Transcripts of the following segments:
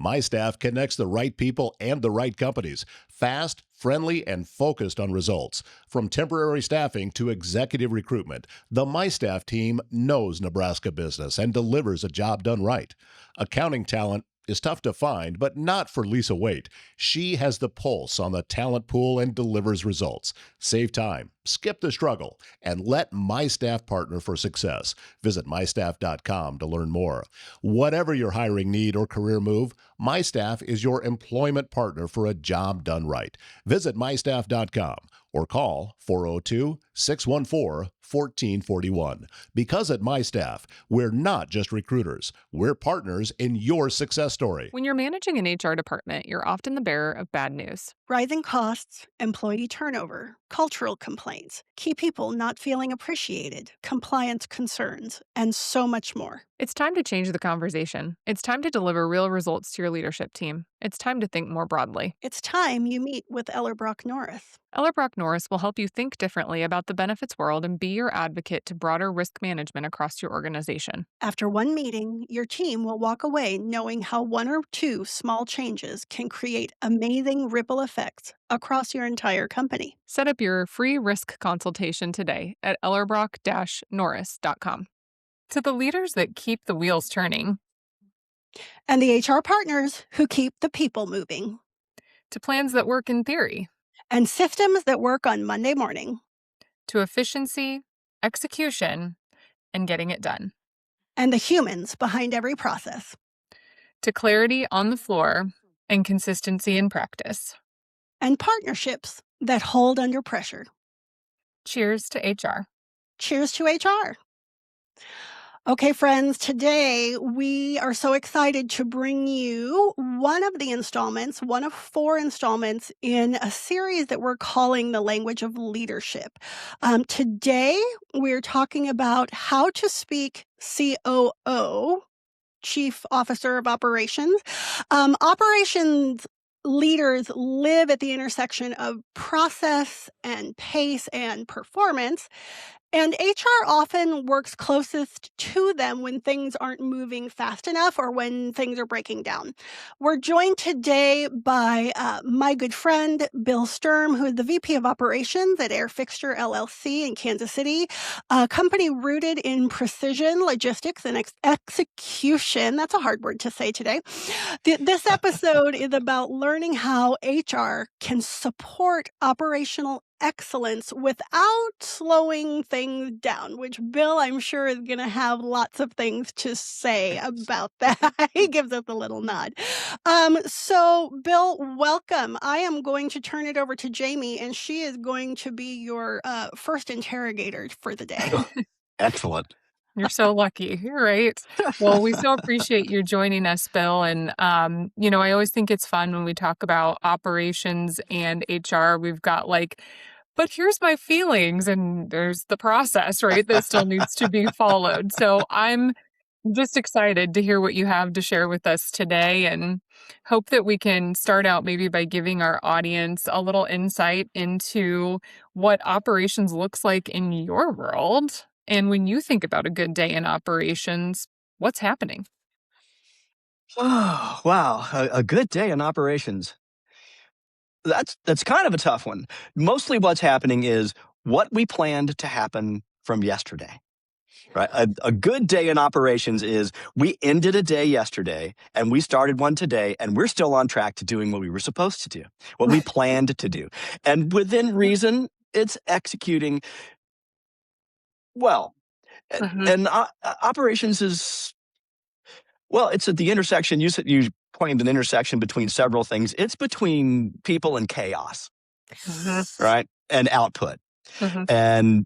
My Staff connects the right people and the right companies. Fast, friendly, and focused on results. From temporary staffing to executive recruitment, the My Staff team knows Nebraska business and delivers a job done right. Accounting talent is tough to find, but not for Lisa Waite. She has the pulse on the talent pool and delivers results. Save time, skip the struggle, and let My Staff partner for success. Visit mystaff.com to learn more. Whatever your hiring need or career move, My Staff is your employment partner for a job done right. Visit mystaff.com or call 402-614-1441. Because at My Staff, we're not just recruiters, we're partners in your success story. When you're managing an HR department, you're often the bearer of bad news. Rising costs, employee turnover, cultural complaints, key people not feeling appreciated, compliance concerns, and so much more. It's time to change the conversation. It's time to deliver real results to your leadership team. It's time to think more broadly. It's time you meet with Ellerbrock Norris. Ellerbrock Norris will help you think differently about the benefits world and be your advocate to broader risk management across your organization. After one meeting, your team will walk away knowing how one or two small changes can create amazing ripple effects across your entire company. Set up your free risk consultation today at ellerbrock-norris.com. To the leaders that keep the wheels turning, And the HR partners who keep the people moving. to plans that work in theory, And systems that work on Monday morning. to efficiency, execution, and getting it done, And the humans behind every process. to clarity on the floor and consistency in practice. And partnerships that hold under pressure. Cheers to HR. Cheers to HR. Okay, friends, today we are so excited to bring you one of one of 4 installments in a series that we're calling The Language of Leadership. Today, we're talking about how to speak COO, Chief Officer of Operations. Operations leaders live at the intersection of process and pace and performance. And HR often works closest to them when things aren't moving fast enough or when things are breaking down. We're joined today by my good friend, Bill Sturm, who is the VP of Operations at Air Fixture LLC in Kansas City, a company rooted in precision, logistics, and execution. That's a hard word to say today. This episode is about learning how HR can support operational excellence without slowing things down, which Bill, I'm sure, is going to have lots of things to say about that. He gives us a little nod. So, Bill, welcome. I am going to turn it over to Jamie, and she is going to be your first interrogator for the day. Excellent. You're so lucky, right? Well, we so appreciate you joining us, Bill. And, I always think it's fun when we talk about operations and HR. We've got but here's my feelings, and there's the process, right, that still needs to be followed. So I'm just excited to hear what you have to share with us today, and hope that we can start out maybe by giving our audience a little insight into what operations looks like in your world. And when you think about a good day in operations, what's happening? Oh, wow. A good day in operations. That's kind of a tough one. Mostly what's happening is what we planned to happen from yesterday. Right? A good day in operations is we ended a day yesterday and we started one today, and we're still on track to doing what we were supposed to do, what we planned to do. And within reason, it's executing well. And operations is, well, it's at the intersection. You pointed an intersection between several things. It's between people and chaos, right? And output. And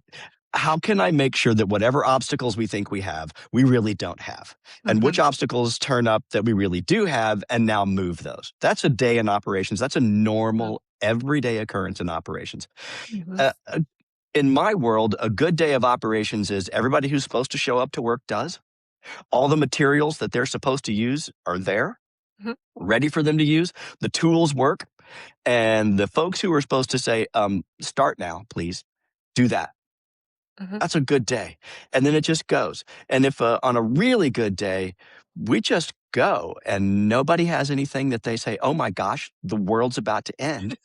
how can I make sure that whatever obstacles we think we have, we really don't have? And which obstacles turn up that we really do have, and now move those? That's a day in operations. That's a normal, everyday occurrence in operations. In my world, a good day of operations is everybody who's supposed to show up to work does. All the materials that they're supposed to use are there, ready for them to use. The tools work. And the folks who are supposed to say, start now, please, do that. That's a good day. And then it just goes. And if on a really good day, we just go, and nobody has anything that they say, oh my gosh, the world's about to end.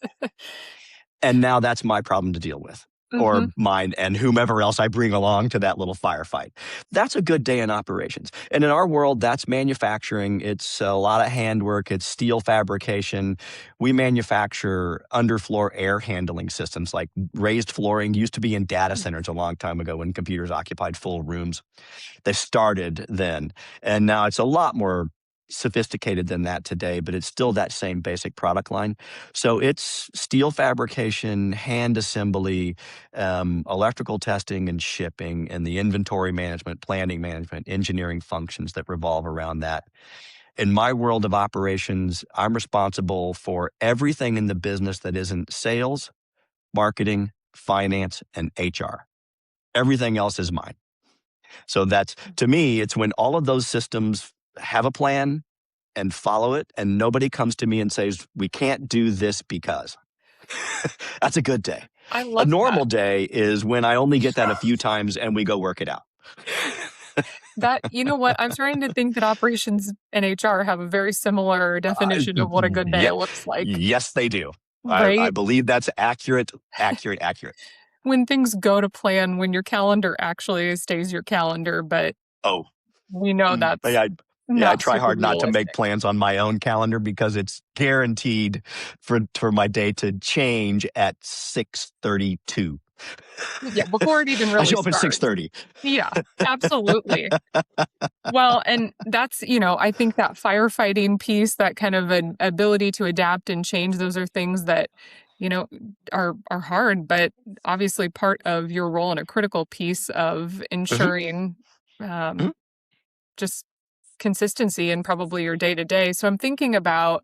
And now that's my problem to deal with, or mine and whomever else I bring along to that little firefight. That's a good day in operations. And in our world, that's manufacturing. It's a lot of handwork. It's steel fabrication. We manufacture underfloor air handling systems, like raised flooring used to be in data centers a long time ago when computers occupied full rooms. They started then, and now it's a lot more sophisticated than that today, but it's still that same basic product line. So it's steel fabrication, hand assembly, electrical testing and shipping, and the inventory management, planning management, engineering functions that revolve around that. In my world of operations, I'm responsible for everything in the business that isn't sales, marketing, finance, and HR. Everything else is mine. So that's, to me, it's when all of those systems have a plan and follow it, and nobody comes to me and says, we can't do this because. That's a good day. I A love normal that. day is when I only get that a few times and we go work it out. That, you know what? I'm starting to think that operations and HR have a very similar definition of what a good day Yeah, looks like, yes, they do. I right? believe that's accurate. When things go to plan, when your calendar actually stays your calendar, but Oh, we know that's I not try super hard not to make realistic. plans on my own calendar because it's guaranteed for my day to change at 6:32. Yeah, before it even I really show up at starts. 6:30. Yeah, absolutely. Well, and that's, I think that firefighting piece, that kind of an ability to adapt and change, those are things that, you know, are hard, but obviously part of your role and a critical piece of Mhm, ensuring mhm, just consistency in probably your day to day. So I'm thinking about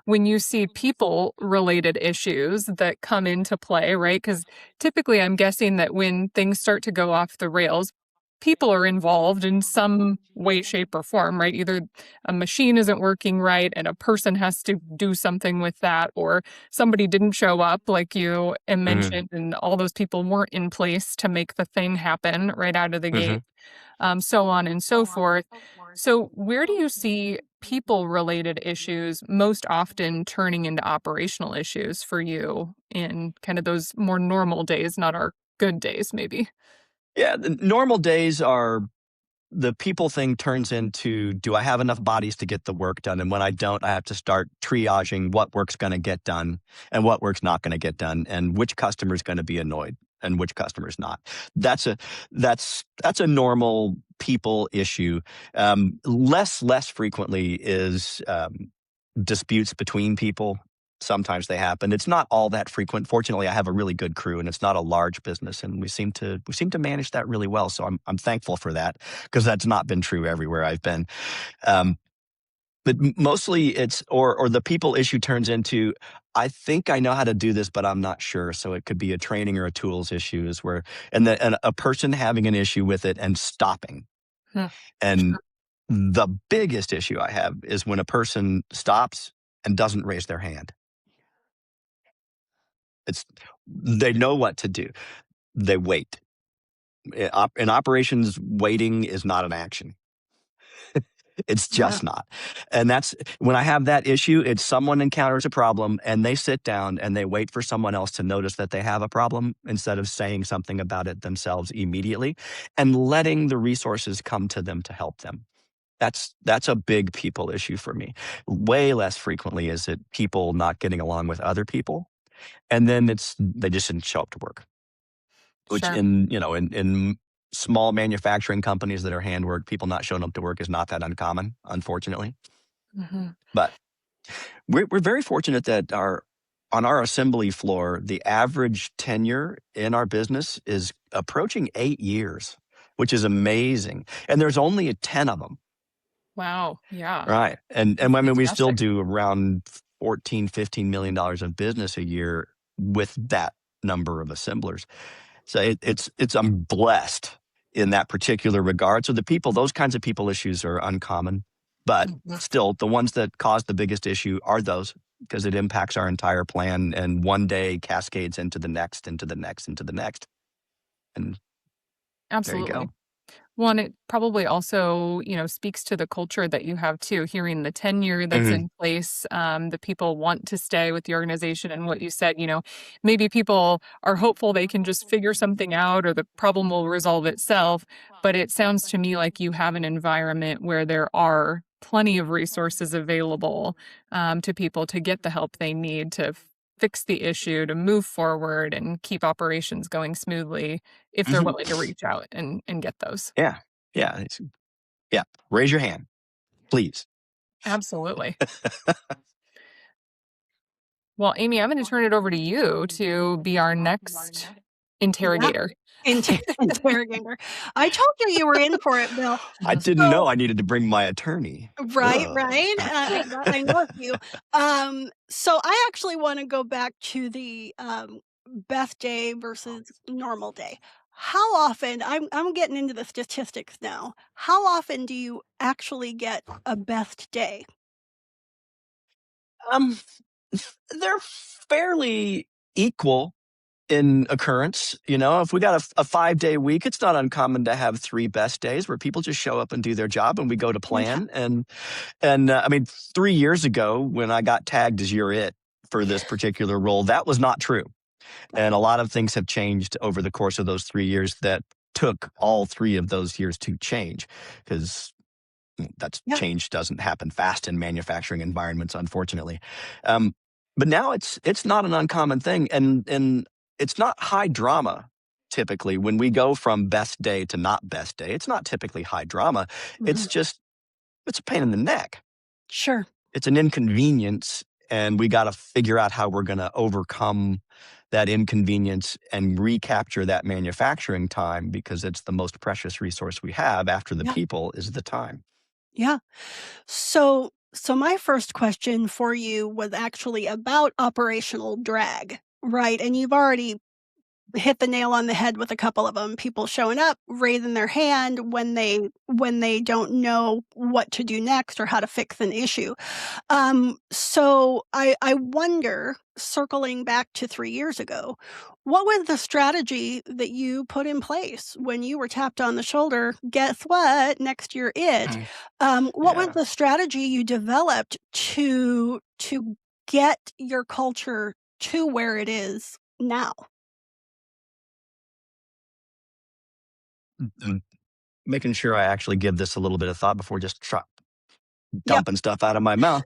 when you see people related issues that come into play, right? Because typically I'm guessing that when things start to go off the rails, people are involved in some way, shape, or form, right? Either a machine isn't working right and a person has to do something with that, or somebody didn't show up, like you mhm, mentioned, and all those people weren't in place to make the thing happen right out of the gate, mhm. so on and so forth. So, where do you see people related issues most often turning into operational issues for you in kind of those more normal days, not our good days, maybe? Yeah, the normal days are the people thing turns into, do I have enough bodies to get the work done? And when I don't, I have to start triaging what work's going to get done and what work's not going to get done, and which customer's going to be annoyed and which customer's not. That's a that's a normal people issue. Less frequently is disputes between people. Sometimes they happen. It's not all that frequent. Fortunately, I have a really good crew, and it's not a large business, and we seem to manage that really well. So I'm thankful for that, because that's not been true everywhere I've been. Um, but mostly it's, or the people issue turns into, I think I know how to do this, but I'm not sure. So it could be a training or a tools issue, is where, and a person having an issue with it and stopping. Hmm. And the biggest issue I have is when a person stops and doesn't raise their hand. It's, they know what to do. They wait. In operations, waiting is not an action. It's Yeah. just not. And that's when I have that issue, it's someone encounters a problem and they sit down and they wait for someone else to notice that they have a problem instead of saying something about it themselves immediately and letting the resources come to them to help them. That's a big people issue for me. Way less frequently is it people not getting along with other people. And then it's, they just didn't show up to work, which Sure. in small manufacturing companies that are handwork, people not showing up to work is not that uncommon, unfortunately. Hmm. But we're very fortunate that on our assembly floor, the average tenure in our business is approaching 8 years, which is amazing. And there's only 10 of them. Wow. Yeah. Right. And That's I mean, we still fantastic. do around 14, $15 million of business a year with that number of assemblers. So it's I'm blessed in that particular regard. So the people, those kinds of people issues are uncommon, but Mhm. still the ones that cause the biggest issue are those, because it impacts our entire plan, and one day cascades into the next, into the next, into the next. And there you Absolutely. go. Well, and it probably also, speaks to the culture that you have too, hearing the tenure that's Mhm. in place, the people want to stay with the organization and what you said, maybe people are hopeful they can just figure something out or the problem will resolve itself. But it sounds to me like you have an environment where there are plenty of resources available to people to get the help they need to fix the issue, to move forward and keep operations going smoothly if they're Mhm. willing to reach out and get those. Yeah. Yeah. Yeah. Raise your hand, please. Absolutely. Well, Amy, I'm going to turn it over to you to be our next Yeah. interrogator. Interrogator. I told you you were in for it, Bill. I didn't know So I needed to bring my attorney. right, Ugh. right. I know a few. So I actually want to go back to the Beth day versus normal day. How often? I'm getting into the statistics now. How often do you actually get a best day? Um, they're fairly equal in occurrence. If we got a 5-day week, it's not uncommon to have 3 best days where people just show up and do their job and we go to Yeah. plan. And I mean, 3 years ago when I got tagged as "you're it" for this particular role, that was not true. And a Right. lot of things have changed over the course of those 3 years that took all 3 of those years to change, because that's Yeah. change doesn't happen fast in manufacturing environments, unfortunately. Um, but now it's not an uncommon thing, and it's not high drama. Typically, when we go from best day to not best day, it's not typically high drama. It's Mhm. just it's a pain in the neck. Sure. It's an inconvenience, and we got to figure out how we're going to overcome that inconvenience and recapture that manufacturing time, because it's the most precious resource we have after the Yeah. people is the time. Yeah. So my first question for you was actually about operational drag, right? And you've already hit the nail on the head with a couple of them. People showing up, raising their hand when they don't know what to do next or how to fix an issue. So I wonder, circling back to 3 years ago, what was the strategy that you put in place when you were tapped on the shoulder? Guess what? Next year it. Mm. What was Yeah. the strategy you developed to get your culture to where it is now? And making sure I actually give this a little bit of thought before just Yep. dumping stuff out of my mouth.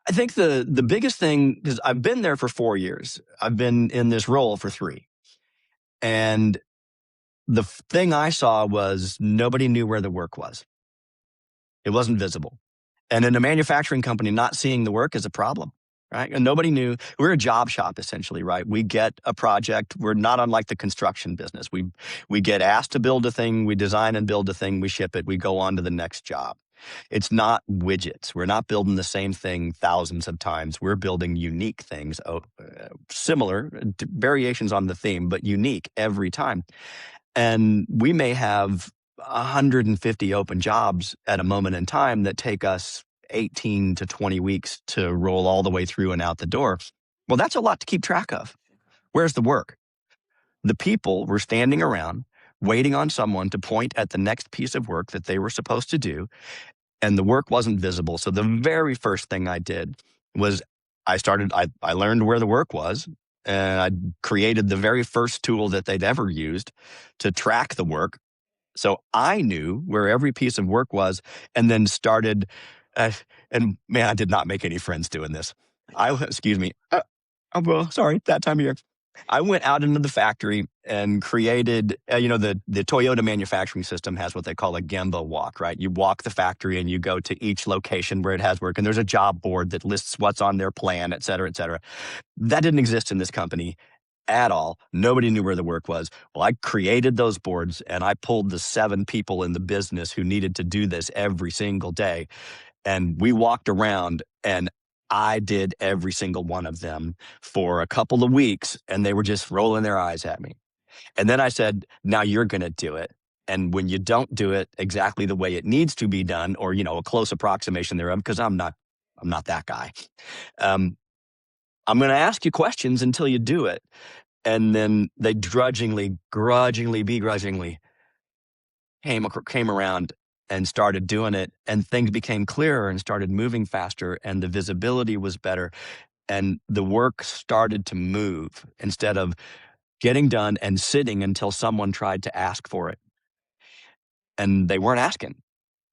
I think the biggest thing, because I've been there for 4 years, I've been in this role for 3, and the thing I saw was nobody knew where the work was. It wasn't visible. And in a manufacturing company, not seeing the work is a problem, right? And nobody knew. We're a job shop, essentially, right? We get a project. We're not unlike the construction business. We get asked to build a thing, we design and build a thing, we ship it, we go on to the next job. It's not widgets. We're not building the same thing thousands of times. We're building unique things, similar variations on the theme, but unique every time. And we may have 150 open jobs at a moment in time that take us 18 to 20 weeks to roll all the way through and out the door. Well, that's a lot to keep track of. Where's the work? The people were standing around waiting on someone to point at the next piece of work that they were supposed to do, and the work wasn't visible. So the very first thing I did was I learned where the work was, and I created the very first tool that they'd ever used to track the work. So I knew where every piece of work was, and then started, uh, and man, I did not make any friends doing this. Excuse me. Well, sorry, that time of year. I went out into the factory and created, the Toyota manufacturing system has what they call a Gemba walk, right? You walk the factory and you go to each location where it has work, and there's a job board that lists what's on their plan, et cetera, et cetera. That didn't exist in this company at all. Nobody knew where the work was. Well, I created those boards and I pulled the 7 people in the business who needed to do this every single day. And we walked around and I did every single one of them for a couple of weeks, and they were just rolling their eyes at me. And then I said, now you're going to do it. And when you don't do it exactly the way it needs to be done, or, a close approximation thereof, because I'm not that guy. Um, I'm going to ask you questions until you do it. And then they grudgingly, came around and started doing it, and things became clearer and started moving faster, and the visibility was better, and the work started to move instead of getting done and sitting until someone tried to ask for it. And they weren't asking.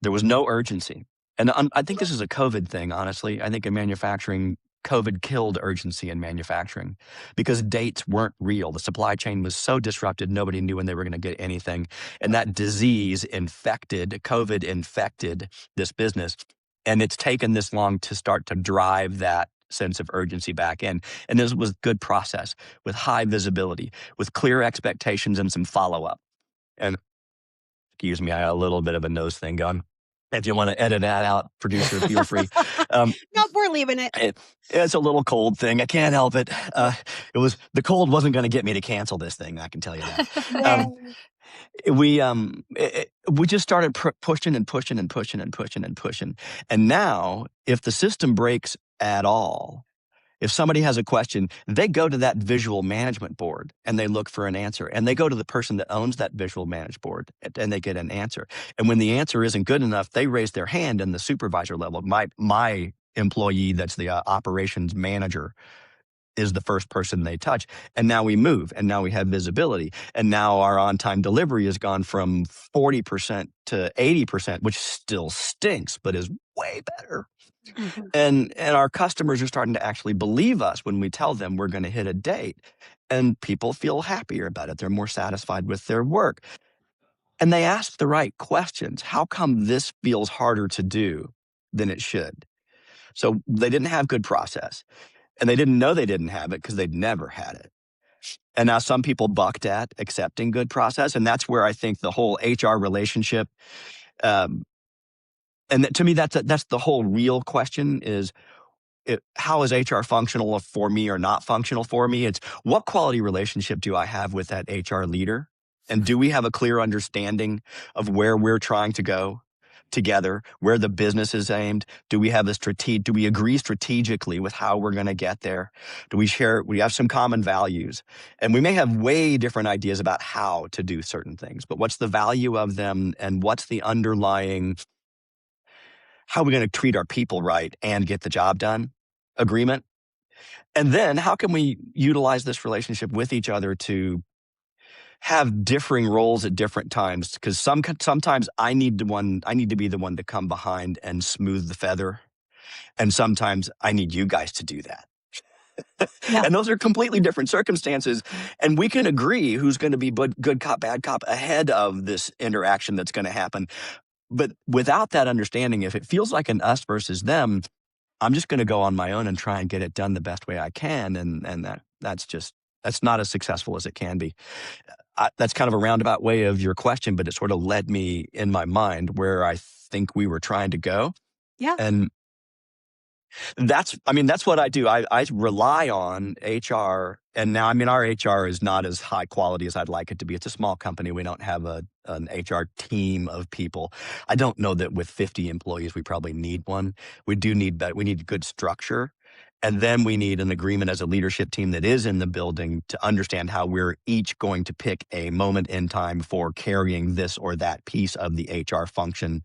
There was no urgency. And I think this is a COVID thing, honestly. I think in manufacturing, COVID killed urgency in manufacturing because dates weren't real. The supply chain was so disrupted, nobody knew when they were going to get anything. And that COVID infected this business. And it's taken this long to start to drive that sense of urgency back in. And this was good process with high visibility, with clear expectations and some follow-up. And excuse me, I got a little bit of a nose thing going. If you want to edit that out, producer, feel free. No, we're leaving it. It's a little cold thing. I can't help it. The cold wasn't going to get me to cancel this thing. I can tell you that. We just started pushing and pushing and pushing and pushing and pushing. And now, if the system breaks at all, if somebody has a question, they go to that visual management board and they look for an answer. And they go to the person that owns that visual management board and they get an answer. And when the answer isn't good enough, they raise their hand in the supervisor level. My employee, that's the operations manager, is the first person they touch. And now we move, and now we have visibility. And now our on-time delivery has gone from 40% to 80%, which still stinks, but is way better. Mm-hmm. And our customers are starting to actually believe us when we tell them we're going to hit a date. And people feel happier about it. They're more satisfied with their work. And they ask the right questions. How come this feels harder to do than it should? So they didn't have good process. And they didn't know they didn't have it because they'd never had it. And now some people bucked at accepting good process. And that's where I think the whole HR relationship, and to me, that's the whole real question is, how is HR functional for me or not functional for me? It's what quality relationship do I have with that HR leader? And do we have a clear understanding of where we're trying to go together, where the business is aimed? Do we have do we agree strategically with how we're going to get there? Do we have some common values? And we may have way different ideas about how to do certain things, but what's the value of them and what's the underlying, how are we going to treat our people right and get the job done agreement? And then how can we utilize this relationship with each other to have differing roles at different times? Because sometimes I need to be the one to come behind and smooth the feather. And sometimes I need you guys to do that. Yeah. And those are completely different circumstances. And we can agree who's going to be good cop, bad cop ahead of this interaction that's going to happen. But without that understanding, if it feels like an us versus them, I'm just going to go on my own and try and get it done the best way I can. And that's not as successful as it can be. That's kind of a roundabout way of your question, but it sort of led me in my mind where I think we were trying to go. Yeah. And that's what I do. I rely on HR. And now, our HR is not as high quality as I'd like it to be. It's a small company. We don't have an HR team of people. I don't know that with 50 employees, we probably need one. We need good structure. And then we need an agreement as a leadership team that is in the building to understand how we're each going to pick a moment in time for carrying this or that piece of the HR function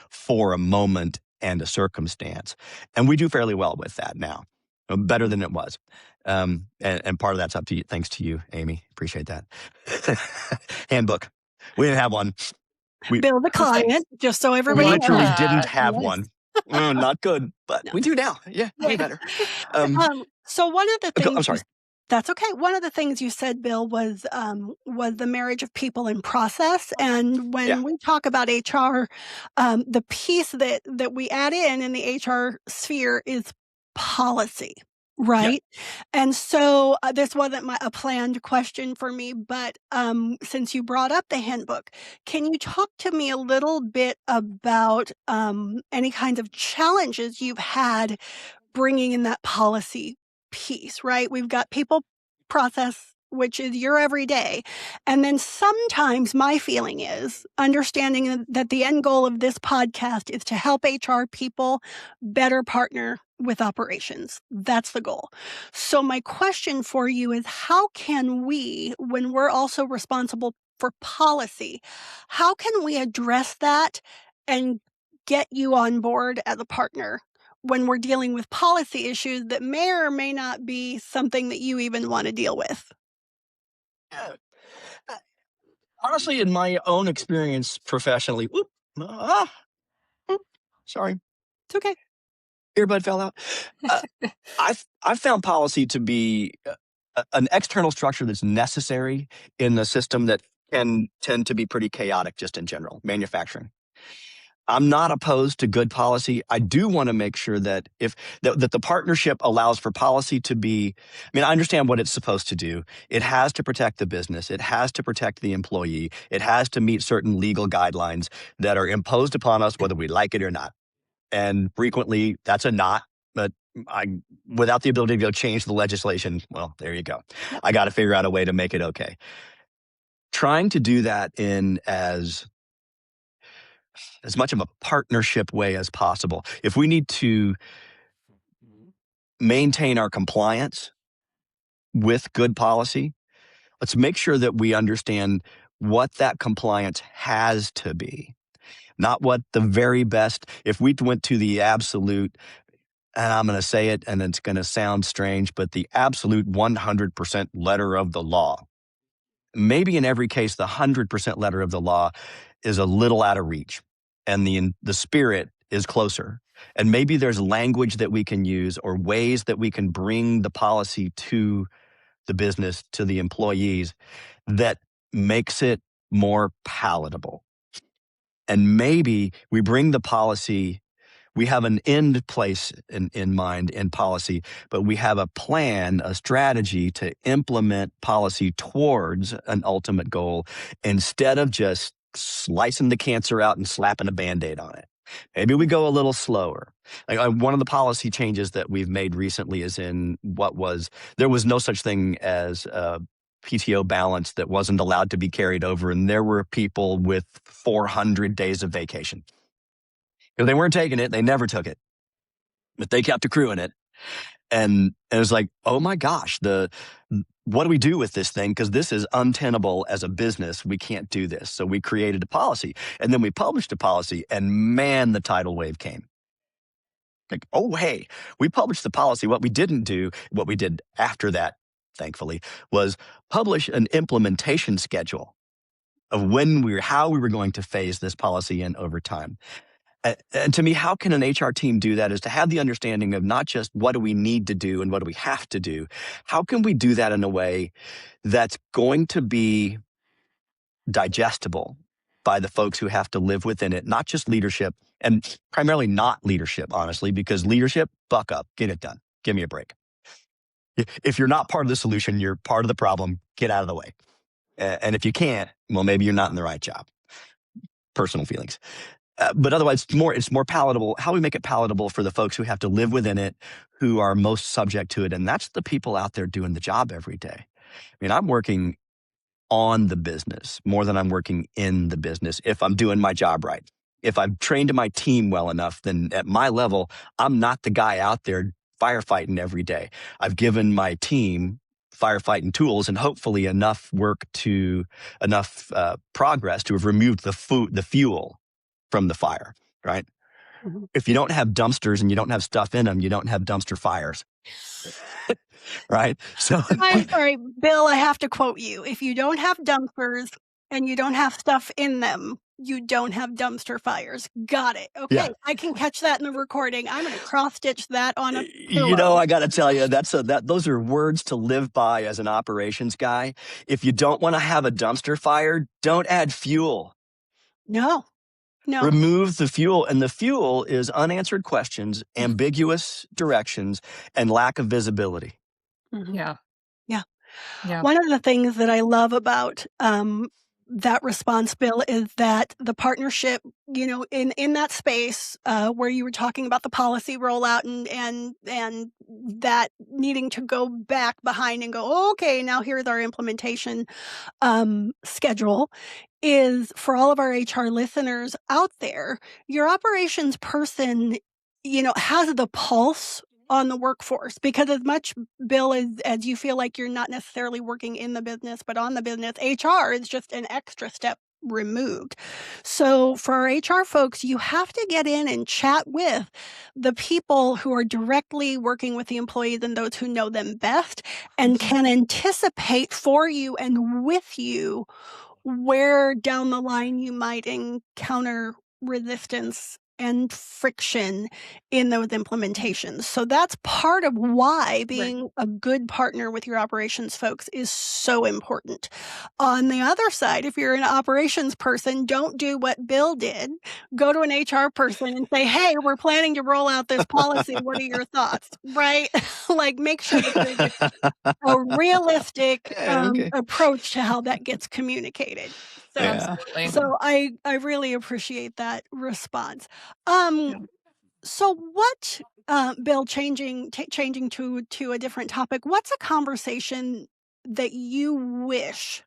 for a moment and a circumstance. And we do fairly well with that now, better than it was. And part of that's up to you, thanks to you, Amy. Appreciate that. Handbook. We didn't have one. Bill the client, just so everybody knows. We literally didn't have one. Not good, but no. We do now. Yeah, way better. So one of the things... I'm sorry. That's okay. One of the things you said, Bill, was the marriage of people and process. And when we talk about HR, the piece that we add in the HR sphere is policy, right? Yep. And so this wasn't a planned question for me, but since you brought up the handbook, can you talk to me a little bit about any kinds of challenges you've had bringing in that policy piece, right? We've got people process, which is your everyday. And then sometimes my feeling is understanding that the end goal of this podcast is to help HR people better partner with operations. That's the goal. So my question for you is, how can we, when we're also responsible for policy. How can we address that and get you on board as a partner when we're dealing with policy issues that may or may not be something that you even want to deal with? Yeah. Uh, Honestly, in my own experience professionally, sorry, It's okay. earbud fell out. Uh, I've found policy to be an external structure that's necessary in a system that can tend to be pretty chaotic just in general, manufacturing. I'm not opposed to good policy. I do want to make sure that that the partnership allows for policy to be, I mean, I understand what it's supposed to do. It has to protect the business. It has to protect the employee. It has to meet certain legal guidelines that are imposed upon us, whether we like it or not. And frequently that's a not, but without the ability to go change the legislation, well, there you go. Yep. I got to figure out a way to make it okay. Trying to do that in as much of a partnership way as possible. If we need to maintain our compliance with good policy, let's make sure that we understand what that compliance has to be, not what the very best. If we went to the absolute, and I'm going to say it and it's going to sound strange, but the absolute 100% letter of the law, maybe in every case, the 100% letter of the law is a little out of reach and the spirit is closer. And maybe there's language that we can use or ways that we can bring the policy to the business, to the employees, that makes it more palatable. And maybe we bring the policy, we have an end place in mind in policy, but we have a plan, a strategy to implement policy towards an ultimate goal instead of just slicing the cancer out and slapping a Band-Aid on it. Maybe we go a little slower. One of the policy changes that we've made recently is there was no such thing as PTO balance that wasn't allowed to be carried over. And there were people with 400 days of vacation. If they weren't taking it, they never took it, but they kept accruing it. And it was like, oh my gosh, what do we do with this thing? Because this is untenable as a business. We can't do this. So we created a policy and then we published a policy and man, the tidal wave came. Like, oh, hey, we published the policy. What we didn't do, what we did after that, thankfully, was publish an implementation schedule of how we were going to phase this policy in over time. And to me, how can an HR team do that is to have the understanding of not just what do we need to do and what do we have to do. How can we do that in a way that's going to be digestible by the folks who have to live within it, not just leadership, and primarily not leadership, honestly, because leadership, buck up, get it done. Give me a break. If you're not part of the solution, you're part of the problem, get out of the way. And if you can't, well, maybe you're not in the right job. Personal feelings. But otherwise, it's more palatable. How we make it palatable for the folks who have to live within it, who are most subject to it. And that's the people out there doing the job every day. I mean, I'm working on the business more than I'm working in the business if I'm doing my job right. If I've trained my team well enough, then at my level, I'm not the guy out there firefighting every day. I've given my team firefighting tools and hopefully enough progress to have removed the fuel from the fire, right? Mm-hmm. If you don't have dumpsters and you don't have stuff in them, you don't have dumpster fires. Right? So I'm sorry, Bill, I have to quote you. If you don't have dumpsters and you don't have stuff in them, you don't have dumpster fires. Got it. Okay. Yeah. I can catch that in the recording. I'm going to cross stitch that on a pillow. You know, I got to tell you, those are words to live by as an operations guy. If you don't want to have a dumpster fire, don't add fuel. No. Remove the fuel. And the fuel is unanswered questions, ambiguous directions, and lack of visibility. Mm-hmm. Yeah. One of the things that I love about that response, Bill, is that the partnership, in that space where you were talking about the policy rollout and that needing to go back behind and go, oh, okay, now here's our implementation schedule, is for all of our HR listeners out there, your operations person, has the pulse on the workforce, because as much, Bill, as you feel like you're not necessarily working in the business, but on the business, HR is just an extra step removed. So for our HR folks, you have to get in and chat with the people who are directly working with the employees and those who know them best and can anticipate for you and with you where down the line you might encounter resistance and friction in those implementations. So that's part of why being a good partner with your operations folks is so important. On the other side, if you're an operations person, don't do what Bill did. Go to an HR person and say, hey, we're planning to roll out this policy. What are your thoughts? Right? Like, make sure that there's a realistic approach to how that gets communicated. So, Absolutely. so I really appreciate that response. So what, Bill, changing to a different topic, what's a conversation that you wish,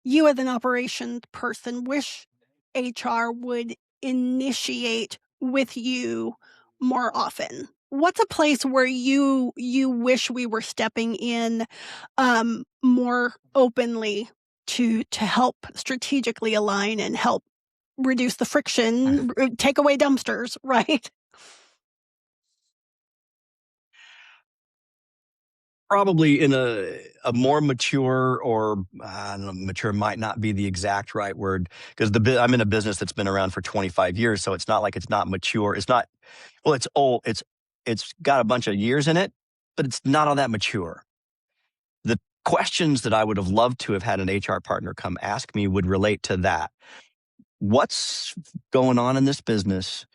you as an operations person, wish HR would initiate with you more often? What's a place where you wish we were stepping in more openly to help strategically align and help reduce the friction, take away dumpsters, right? Probably in a more mature, or I don't know, mature might not be the exact right word, because I'm in a business that's been around for 25 years, so it's not like it's not mature. It's not, well, it's old. It's got a bunch of years in it, but it's not all that mature. The questions that I would have loved to have had an HR partner come ask me would relate to that. What's going on in this business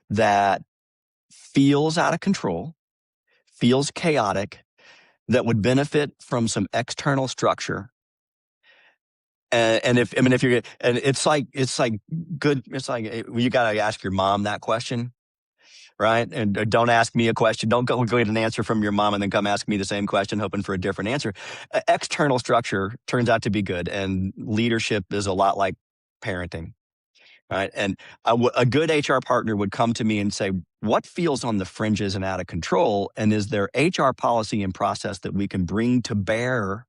that feels out of control, feels chaotic, that would benefit from some external structure? And if you're, and it's like good, it's like you got to ask your mom that question, right? And don't ask me a question. Don't go get an answer from your mom and then come ask me the same question, hoping for a different answer. External structure turns out to be good, and leadership is a lot like parenting, right? And a good HR partner would come to me and say, what feels on the fringes and out of control? And is there HR policy and process that we can bring to bear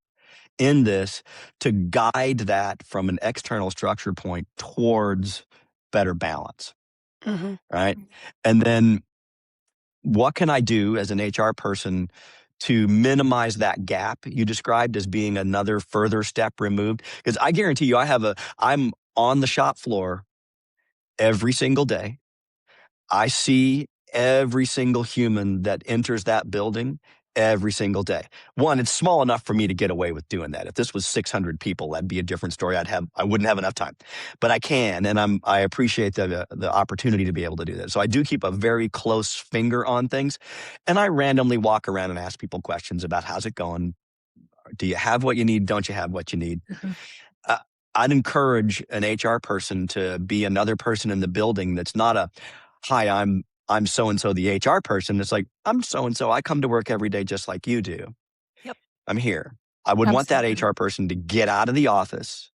in this to guide that from an external structure point towards better balance, right? And then what can I do as an HR person to minimize that gap you described as being another further step removed? Because I guarantee you, I'm on the shop floor every single day. I see every single human that enters that building every single day. One, it's small enough for me to get away with doing that. If this was 600 people, that'd be a different story. I wouldn't have enough time, but I can, and I appreciate the opportunity to be able to do that. So I do keep a very close finger on things, and I randomly walk around and ask people questions about how's it going. Do you have what you need? Don't you have what you need? I'd encourage an HR person to be another person in the building that's not a, hi, I'm so-and-so, the HR person. It's like, I'm so-and-so. I come to work every day just like you do. Yep. I'm here. I would want that HR person to get out of the office,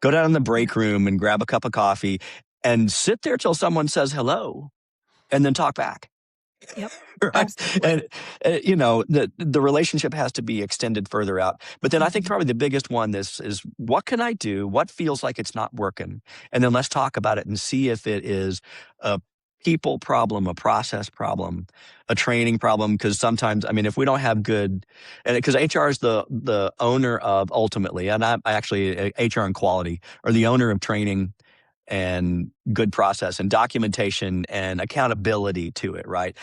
go down in the break room and grab a cup of coffee and sit there till someone says hello and then talk back. Yep. Right? And the relationship has to be extended further out. But then I think probably the biggest one is what can I do? What feels like it's not working? And then let's talk about it and see if it is a people problem, a process problem, a training problem. Because sometimes, if we don't have good, and because HR is the owner of, ultimately, and I actually, HR and quality are the owner of training and good process and documentation and accountability to it, right?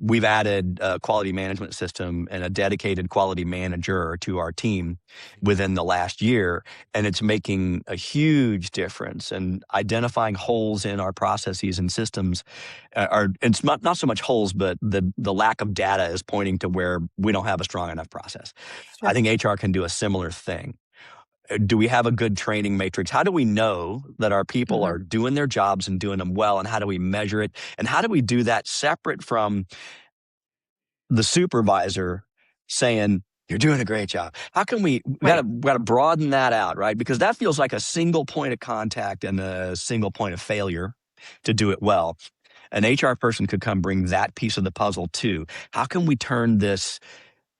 We've added a quality management system and a dedicated quality manager to our team within the last year, and it's making a huge difference. And identifying holes in our processes and systems it's not so much holes, but the lack of data is pointing to where we don't have a strong enough process. Sure. I think HR can do a similar thing. Do we have a good training matrix? How do we know that our people are doing their jobs and doing them well? And how do we measure it? And how do we do that separate from the supervisor saying, you're doing a great job? How can we got to broaden that out, right? Because that feels like a single point of contact and a single point of failure to do it well. An HR person could come bring that piece of the puzzle too. How can we turn this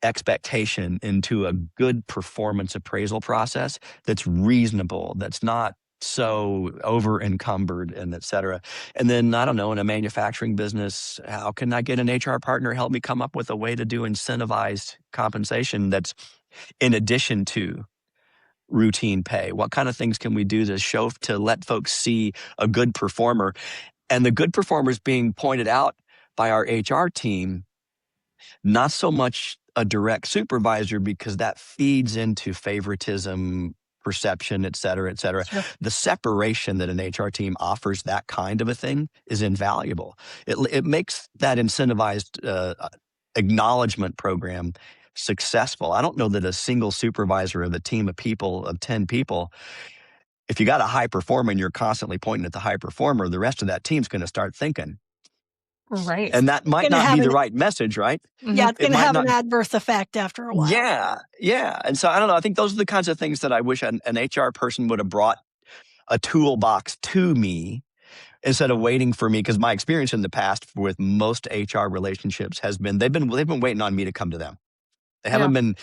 expectation into a good performance appraisal process that's reasonable, that's not so over encumbered, and et cetera. And then, I don't know, in a manufacturing business, how can I get an HR partner help me come up with a way to do incentivized compensation that's in addition to routine pay? What kind of things can we do to let folks see a good performer? And the good performers being pointed out by our HR team, not so much a direct supervisor, because that feeds into favoritism, perception, et cetera, et cetera. Sure. The separation that an HR team offers that kind of a thing is invaluable. It makes that incentivized acknowledgement program successful. I don't know that a single supervisor of a team of people, of 10 people, if you got a high performer and you're constantly pointing at the high performer, the rest of that team's going to start thinking. Right. And that might gonna not have be the an- right message, right? Yeah, it's It going to might have not. an adverse effect after a while. Yeah. And so I don't know. I think those are the kinds of things that I wish an HR person would have brought a toolbox to me instead of waiting for me. Because my experience in the past with most HR relationships has been they've been waiting on me to come to them. They haven't been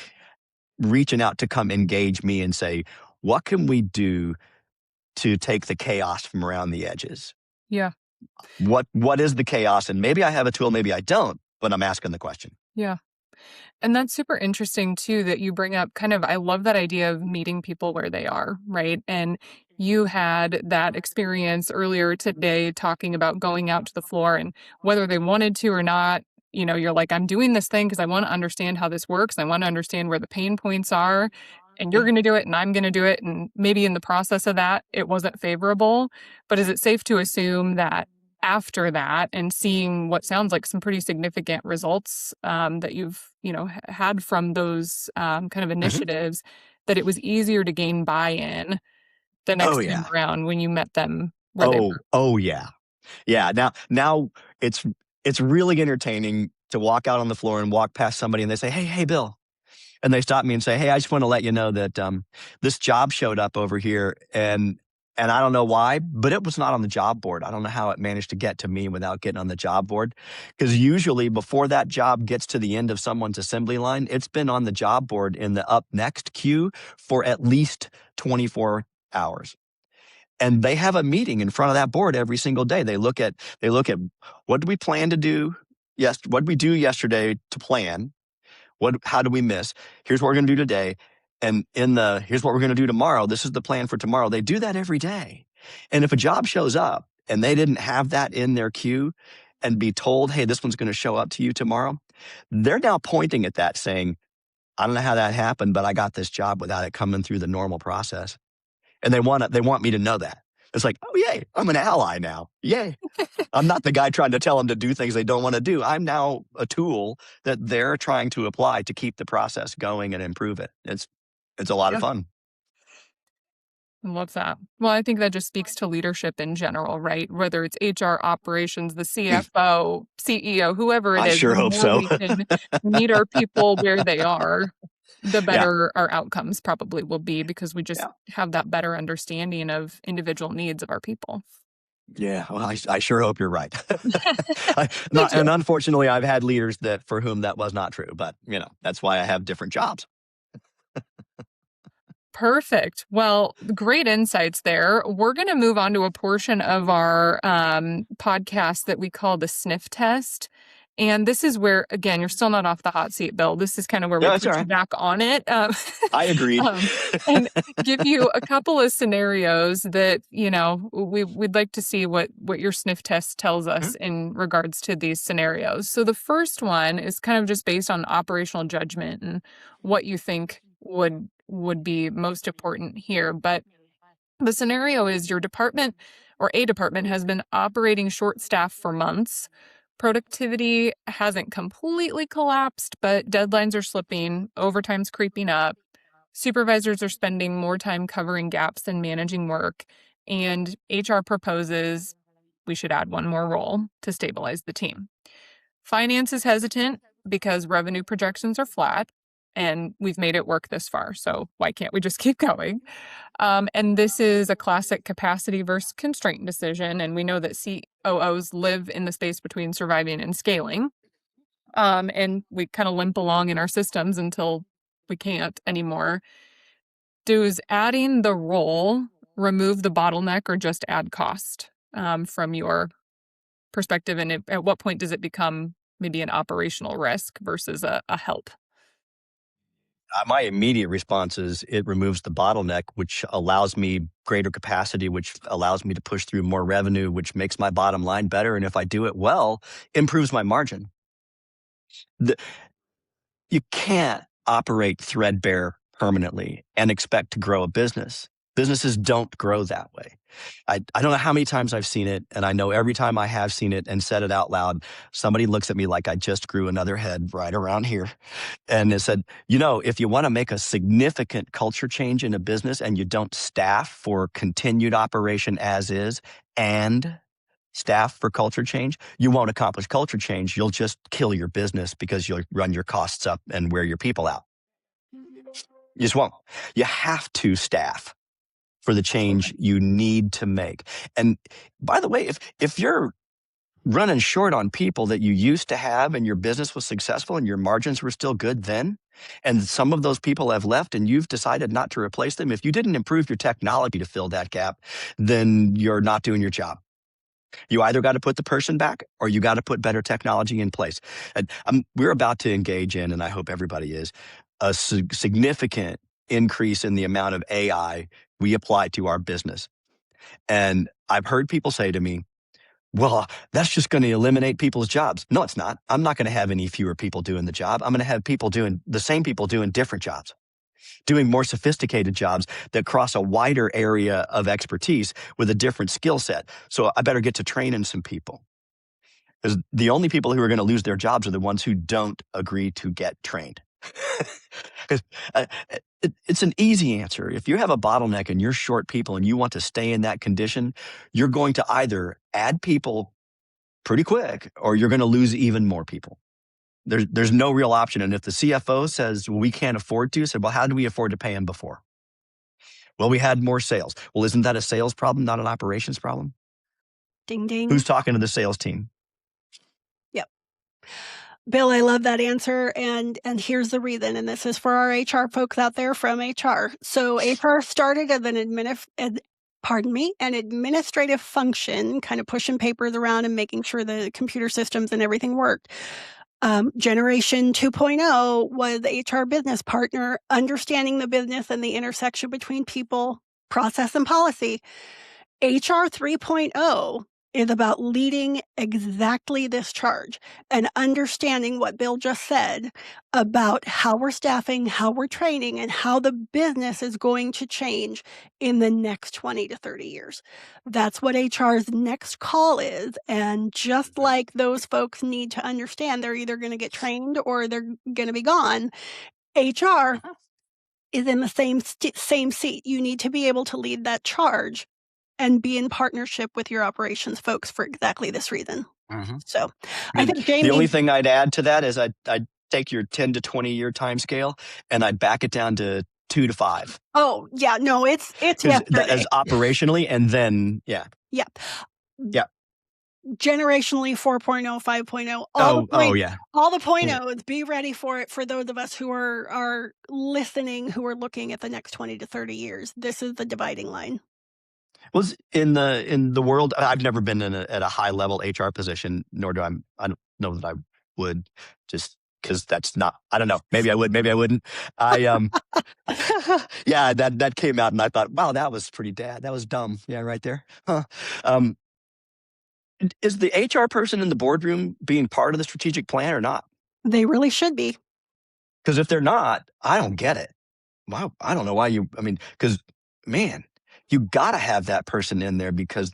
reaching out to come engage me and say, what can we do to take the chaos from around the edges? Yeah. What is the chaos? And maybe I have a tool, maybe I don't, but I'm asking the question. Yeah. And that's super interesting too, that you bring up I love that idea of meeting people where they are, right? And you had that experience earlier today talking about going out to the floor and whether they wanted to or not, you're like, I'm doing this thing because I want to understand how this works. I want to understand where the pain points are. And you're going to do it and I'm going to do it. And maybe in the process of that, it wasn't favorable. But is it safe to assume that after that and seeing what sounds like some pretty significant results that you've had from those kind of initiatives, that it was easier to gain buy-in the next time around when you met them where they were? Oh yeah. Now it's really entertaining to walk out on the floor and walk past somebody and they say, hey Bill, and they stop me and say, hey, I just want to let you know that this job showed up over here, and I don't know why, but it was not on the job board. I don't know how it managed to get to me without getting on the job board. Because usually before that job gets to the end of someone's assembly line, it's been on the job board in the up next queue for at least 24 hours. And they have a meeting in front of that board every single day. They look at what do we plan to do? Yes, what did we do yesterday to plan? How do we miss? Here's what we're going to do today. And here's what we're going to do tomorrow. This is the plan for tomorrow. They do that every day. And if a job shows up and they didn't have that in their queue and be told, hey, this one's going to show up to you tomorrow, they're now pointing at that saying, I don't know how that happened, but I got this job without it coming through the normal process. And they want me to know that. It's like, oh, yay, I'm an ally now. Yay. I'm not the guy trying to tell them to do things they don't want to do. I'm now a tool that they're trying to apply to keep the process going and improve it. It's a lot of fun. I love that. Well, I think that just speaks to leadership in general, right? Whether it's HR operations, the CFO, CEO, whoever it I is, sure the hope more so. we can meet our people where they are, the better our outcomes probably will be, because we just have that better understanding of individual needs of our people. Yeah, well, I sure hope you're right. And unfortunately, I've had leaders for whom that was not true, but that's why I have different jobs. Perfect. Well, great insights there. We're going to move on to a portion of our podcast that we call the sniff test. And this is where, again, you're still not off the hot seat, Bill. This is kind of where we put you back on it. I agreed. And give you a couple of scenarios that, we'd like to see what your sniff test tells us in regards to these scenarios. So the first one is kind of just based on operational judgment and what you think would be most important here. But the scenario is your department or a department has been operating short staff for months. Productivity hasn't completely collapsed, but deadlines are slipping, overtime's creeping up. Supervisors are spending more time covering gaps than managing work, and HR proposes we should add one more role to stabilize the team. Finance is hesitant because revenue projections are flat. and we've made it work this far. So why can't we just keep going? And this is a classic capacity versus constraint decision. And we know that COOs live in the space between surviving and scaling. And we kind of limp along in our systems until we can't anymore. Does adding the role remove the bottleneck or just add cost from your perspective? And at what point does it become maybe an operational risk versus a help? My immediate response is it removes the bottleneck, which allows me greater capacity, which allows me to push through more revenue, which makes my bottom line better. And if I do it well, improves my margin. You can't operate threadbare permanently and expect to grow a business. Businesses don't grow that way. I don't know how many times I've seen it, and I know every time I have seen it and said it out loud, somebody looks at me like I just grew another head right around here. And they said, if you want to make a significant culture change in a business and you don't staff for continued operation as is and staff for culture change, you won't accomplish culture change. You'll just kill your business because you'll run your costs up and wear your people out. You just won't. You have to staff for the change you need to make. And by the way, if you're running short on people that you used to have and your business was successful and your margins were still good then, and some of those people have left and you've decided not to replace them, if you didn't improve your technology to fill that gap, then you're not doing your job. You either got to put the person back or you got to put better technology in place. And we're about to engage in, and I hope everybody is, a significant increase in the amount of AI we apply to our business. And I've heard people say to me, well, that's just going to eliminate people's jobs. No, it's not. I'm not going to have any fewer people doing the job. I'm going to have the same people doing different jobs, doing more sophisticated jobs that cross a wider area of expertise with a different skill set. So I better get to training some people. Because the only people who are going to lose their jobs are the ones who don't agree to get trained. Because it's an easy answer. If you have a bottleneck and you're short people and you want to stay in that condition, you're going to either add people pretty quick or you're going to lose even more people. There's no real option. And if the CFO says, well, we can't afford to, said, well, how did we afford to pay him before? Well, we had more sales. Well, isn't that a sales problem, not an operations problem? Ding, ding. Who's talking to the sales team? Yep. Bill, I love that answer. And here's the reason. And this is for our HR folks out there from HR. So HR started as an administrative function, kind of pushing papers around and making sure the computer systems and everything worked. Generation 2.0 was the HR business partner, understanding the business and the intersection between people, process, and policy. HR 3.0 is about leading exactly this charge and understanding what Bill just said about how we're staffing, how we're training, and how the business is going to change in the next 20 to 30 years. That's what HR's next call is. And just like those folks need to understand they're either going to get trained or they're going to be gone, HR is in the same seat. You need to be able to lead that charge and be in partnership with your operations folks for exactly this reason. Mm-hmm. So I think Jamie... The only thing I'd add to that is I'd take your 10 to 20 year time scale and I'd back it down to 2 to 5. Oh, yeah. No, it's yesterday. As operationally, and then, yeah. Yeah. Yeah. Generationally 4.0, 5.0. Yeah. All the point O's, be ready for it for those of us who are listening, who are looking at the next 20 to 30 years. This is the dividing line. Well, in the world, I've never been at a high level HR position, nor I don't know that I would, just because that's not, I don't know, maybe I would, maybe I wouldn't. Yeah, that came out and I thought, wow, that was pretty that was dumb. Yeah, right there. Huh. Is the HR person in the boardroom being part of the strategic plan or not? They really should be. Because if they're not, I don't get it. Wow, I don't know why because man, you got to have that person in there because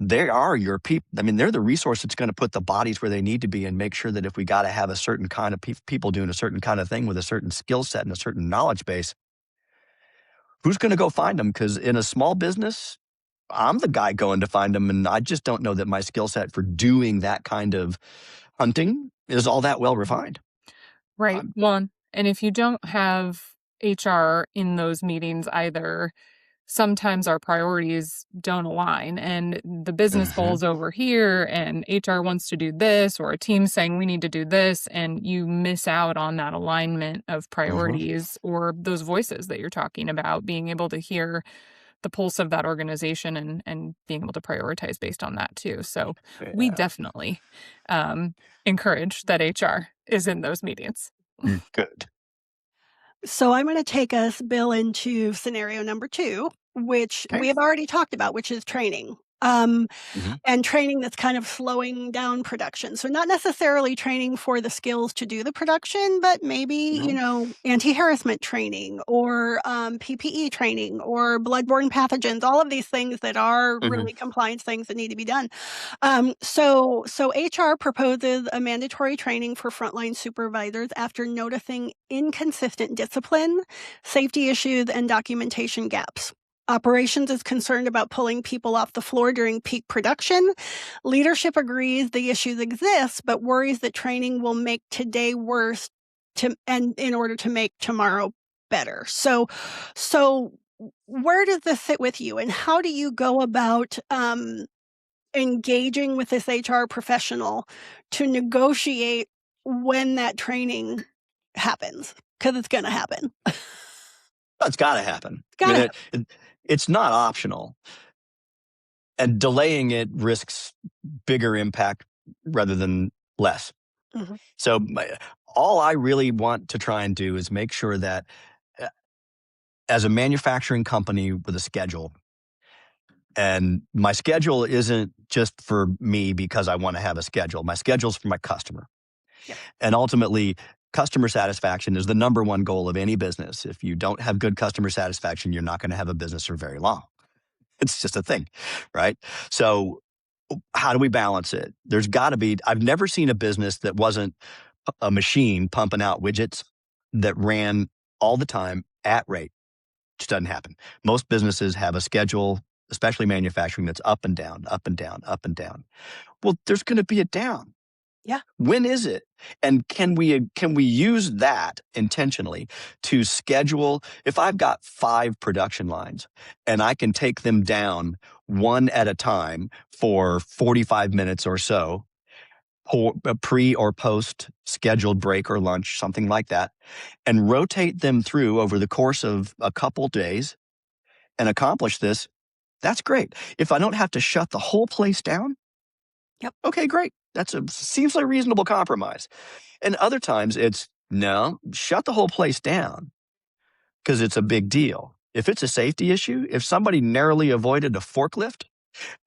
they are your people. They're the resource that's going to put the bodies where they need to be and make sure that if we got to have a certain kind of people doing a certain kind of thing with a certain skill set and a certain knowledge base, who's going to go find them? Because in a small business, I'm the guy going to find them, and I just don't know that my skill set for doing that kind of hunting is all that well refined. Right. Well, And if you don't have HR in those meetings either, sometimes our priorities don't align and the business goal's over here and HR wants to do this, or a team saying we need to do this, and you miss out on that alignment of priorities or those voices that you're talking about, being able to hear the pulse of that organization and being able to prioritize based on that too. So we definitely encourage that HR is in those meetings. Good. So I'm going to take us, Bill, into scenario number 2, which Okay. we have already talked about, which is training. And training that's kind of slowing down production. So not necessarily training for the skills to do the production, but maybe, anti-harassment training or PPE training or bloodborne pathogens, all of these things that are really compliance things that need to be done. So HR proposes a mandatory training for frontline supervisors after noticing inconsistent discipline, safety issues, and documentation gaps. Operations is concerned about pulling people off the floor during peak production. Leadership agrees the issues exist, but worries that training will make today worse and in order to make tomorrow better. So where does this sit with you, and how do you go about engaging with this HR professional to negotiate when that training happens? Because it's going to happen. It's got to happen. Gotta It's not optional. And delaying it risks bigger impact rather than less. So all I really want to try and do is make sure that as a manufacturing company with a schedule, and my schedule isn't just for me because I want to have a schedule. My schedule's for my customer. Yep. And ultimately, customer satisfaction is the number one goal of any business. If you don't have good customer satisfaction, you're not going to have a business for very long. It's just a thing, right? So how do we balance it? There's got to be, I've never seen a business that wasn't a machine pumping out widgets that ran all the time at rate. Just doesn't happen. Most businesses have a schedule, especially manufacturing, that's up and down, up and down, up and down. Well, there's going to be a down. Yeah. When is it? And can we use that intentionally to schedule? If I've got 5 production lines and I can take them down one at a time for 45 minutes or so, pre or post scheduled break or lunch, something like that, and rotate them through over the course of a couple days and accomplish this, that's great. If I don't have to shut the whole place down, okay, great. Seems like a reasonable compromise. And other times it's, no, shut the whole place down because it's a big deal. If it's a safety issue, if somebody narrowly avoided a forklift,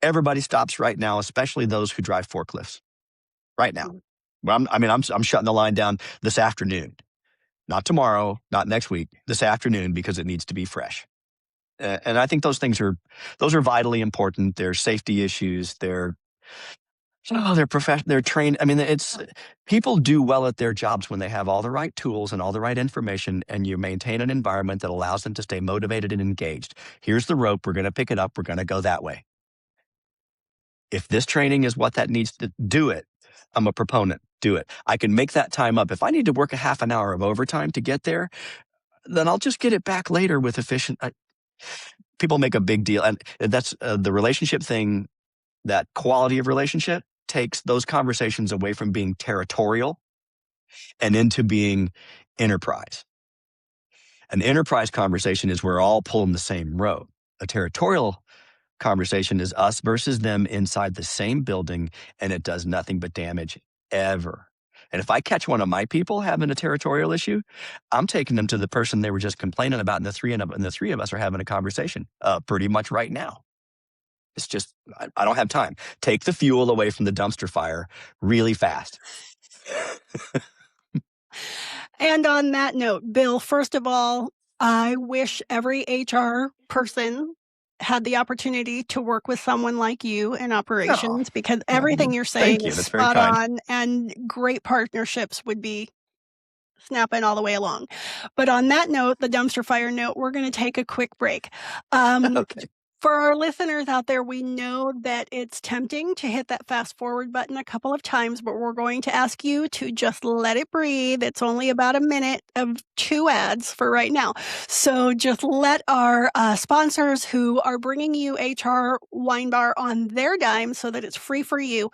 everybody stops right now, especially those who drive forklifts. Right now. I'm shutting the line down this afternoon. Not tomorrow, not next week, this afternoon, because it needs to be fresh. And I think those are vitally important. They're safety issues. They're professional. They're trained. People do well at their jobs when they have all the right tools and all the right information, and you maintain an environment that allows them to stay motivated and engaged. Here's the rope. We're going to pick it up. We're going to go that way. If this training is what that needs to do it, I'm a proponent. Do it. I can make that time up. If I need to work a half an hour of overtime to get there, then I'll just get it back later with efficient. People make a big deal. And that's the relationship thing, that quality of relationship takes those conversations away from being territorial and into being enterprise. An enterprise conversation is we're all pulling the same road. A territorial conversation is us versus them inside the same building, and it does nothing but damage ever. And if I catch one of my people having a territorial issue, I'm taking them to the person they were just complaining about, and the three of us are having a conversation pretty much right now. It's just, I don't have time. Take the fuel away from the dumpster fire really fast. And on that note, Bill, first of all, I wish every HR person had the opportunity to work with someone like you in operations, because everything you're saying is spot on, and great partnerships would be snapping all the way along. But on that note, the dumpster fire note, we're going to take a quick break. Okay. For our listeners out there, we know that it's tempting to hit that fast forward button a couple of times, but we're going to ask you to just let it breathe. It's only about a minute of 2 ads for right now. So just let our sponsors who are bringing you HR Wine Bar on their dime so that it's free for you,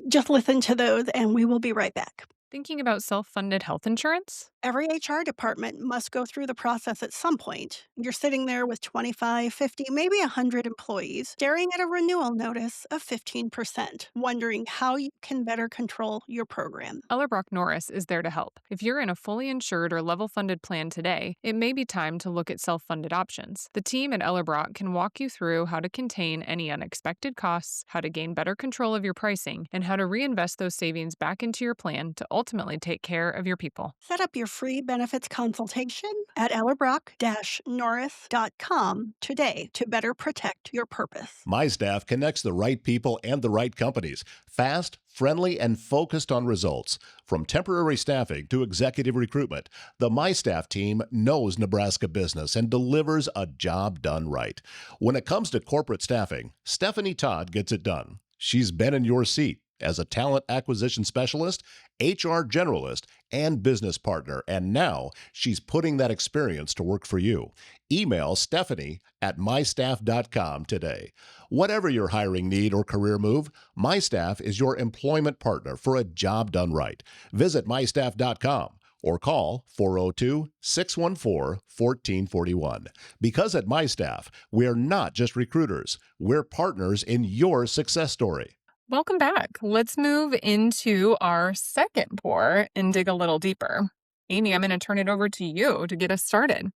just listen to those, and we will be right back. Thinking about self-funded health insurance? Every HR department must go through the process at some point. You're sitting there with 25, 50, maybe 100 employees, staring at a renewal notice of 15%, wondering how you can better control your program. Ellerbrock Norris is there to help. If you're in a fully insured or level-funded plan today, it may be time to look at self-funded options. The team at Ellerbrock can walk you through how to contain any unexpected costs, how to gain better control of your pricing, and how to reinvest those savings back into your plan to ultimately take care of your people. Set up your free benefits consultation at ellerbrock-norris.com today to better protect your purpose. My Staff connects the right people and the right companies. Fast, friendly, and focused on results. From temporary staffing to executive recruitment, the My Staff team knows Nebraska business and delivers a job done right. When it comes to corporate staffing, Stephanie Todd gets it done. She's been in your seat as a talent acquisition specialist, HR generalist, and business partner, and now she's putting that experience to work for you. Email Stephanie at mystaff.com today. Whatever your hiring need or career move, My Staff is your employment partner for a job done right. Visit mystaff.com or call 402-614-1441. Because at My Staff, we're not just recruiters, we're partners in your success story. Welcome back. Let's move into our second pour and dig a little deeper. Amy, I'm going to turn it over to you to get us started.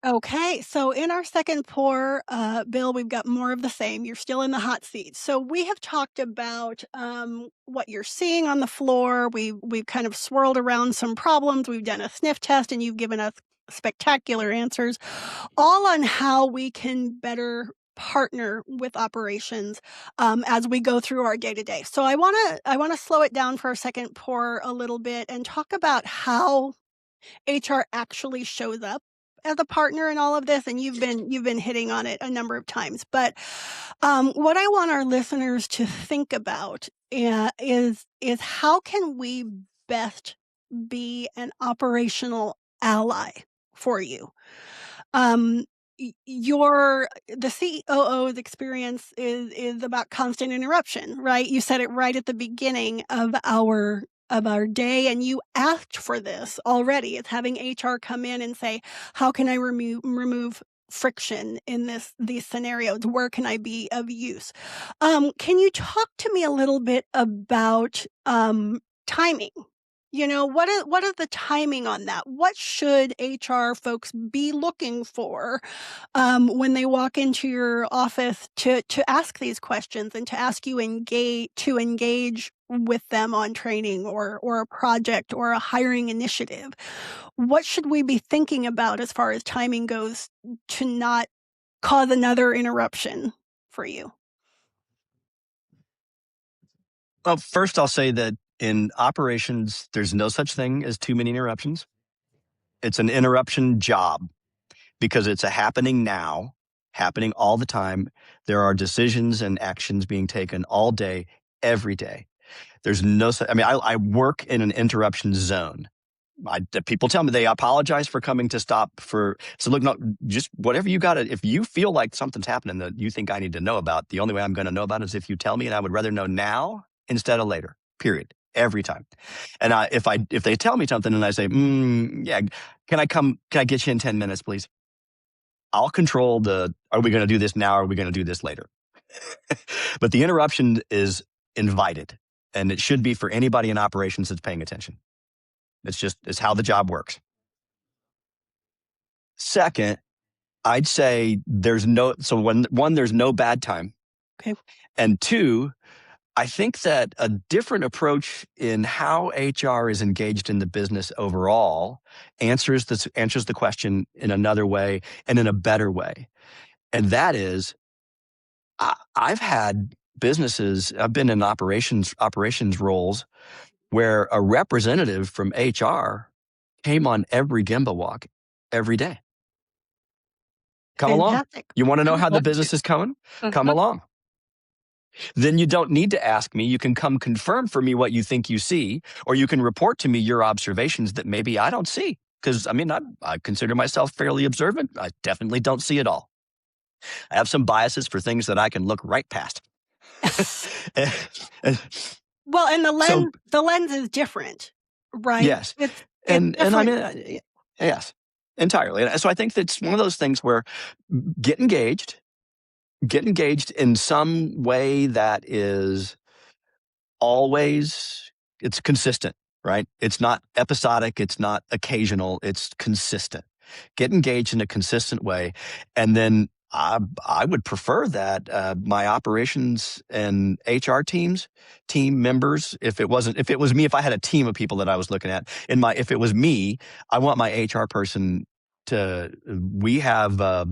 Okay, so in our second pour, Bill, we've got more of the same. You're still in the hot seat. So we have talked about what you're seeing on the floor. We've kind of swirled around some problems. We've done a sniff test, and you've given us spectacular answers, all on how we can better partner with operations as we go through our day-to-day. So I want to slow it down for our second pour a little bit and talk about how HR actually shows up as a partner in all of this, and you've been hitting on it a number of times. But what I want our listeners to think about is how can we best be an operational ally for you? The COO's experience is about constant interruption, right? You said it right at the beginning of our day, and you asked for this already. It's having HR come in and say, how can I remove friction in these scenarios? Where can I be of use? Can you talk to me a little bit about timing? What is the timing on that? What should HR folks be looking for when they walk into your office to ask these questions and to ask you to engage with them on training or a project or a hiring initiative? What should we be thinking about as far as timing goes to not cause another interruption for you? Well, first I'll say that in operations, there's no such thing as too many interruptions. It's an interruption job because it's a happening now, happening all the time. There are decisions and actions being taken all day, every day. There's no, I work in an interruption zone. People tell me they apologize for coming to stop so look, no, just whatever you got to, if you feel like something's happening that you think I need to know about, the only way I'm going to know about it is if you tell me, and I would rather know now instead of later, period. Every time. And if they tell me something and I say, yeah, can I get you in 10 minutes, please? I'll control are we going to do this now or are we going to do this later? But the interruption is invited, and it should be for anybody in operations that's paying attention. It's how the job works. Second, I'd say there's no bad time. Okay. And two, I think that a different approach in how HR is engaged in the business overall answers the question in another way and in a better way. And that is, I've had businesses, I've been in operations roles where a representative from HR came on every Gemba walk every day. Come along. Fantastic. You want to know I would how the love business to. is going? Come along. Then you don't need to ask me. You can come confirm for me what you think you see, or you can report to me your observations that maybe I don't see. Because, I mean, I consider myself fairly observant. I definitely don't see it all. I have some biases for things that I can look right past. Well, and So, the lens is different, right? yes. It's And I different. mean, yes, entirely. And so I think that's one of those things where get engaged in some way that is always, it's consistent, right? It's not episodic, it's not occasional, it's consistent. Get engaged in a consistent way. And then I would prefer that my operations and HR team members, if it was me, if I had a team of people that I was looking at, if it was me, I want my HR person we have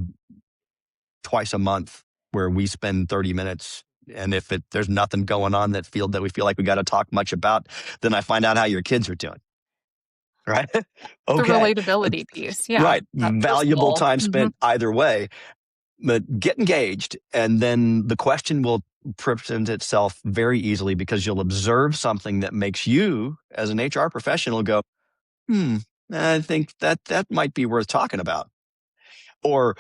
twice a month where we spend 30 minutes. And if there's nothing going on that we feel like we got to talk much about, then I find out how your kids are doing. Right? The Okay. relatability piece. Yeah. Right. That Valuable personal. time spent either way. But get engaged, and then the question will present itself very easily because you'll observe something that makes you, as an HR professional, go, I think that might be worth talking about. Or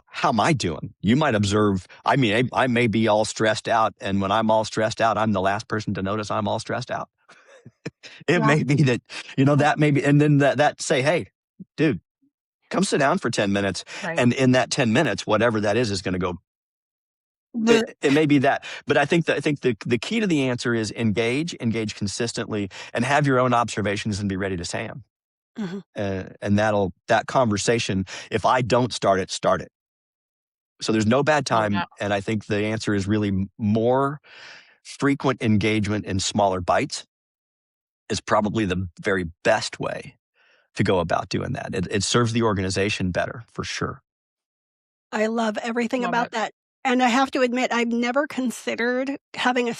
how am I doing? You might observe, I mean, I may be all stressed out, and when I'm all stressed out, I'm the last person to notice I'm all stressed out. It may be that, that may be, and then that say, hey, dude, come sit down for 10 minutes. Right. And in that 10 minutes, whatever that is going to go. It may be that. But I think the key to the answer is engage consistently, and have your own observations and be ready to say them. And that conversation, if I don't start it. So there's no bad time. Yeah. And I think the answer is really more frequent engagement in smaller bites is probably the very best way to go about doing that. It serves the organization better, for sure. I love everything about that. And I have to admit, I've never considered having a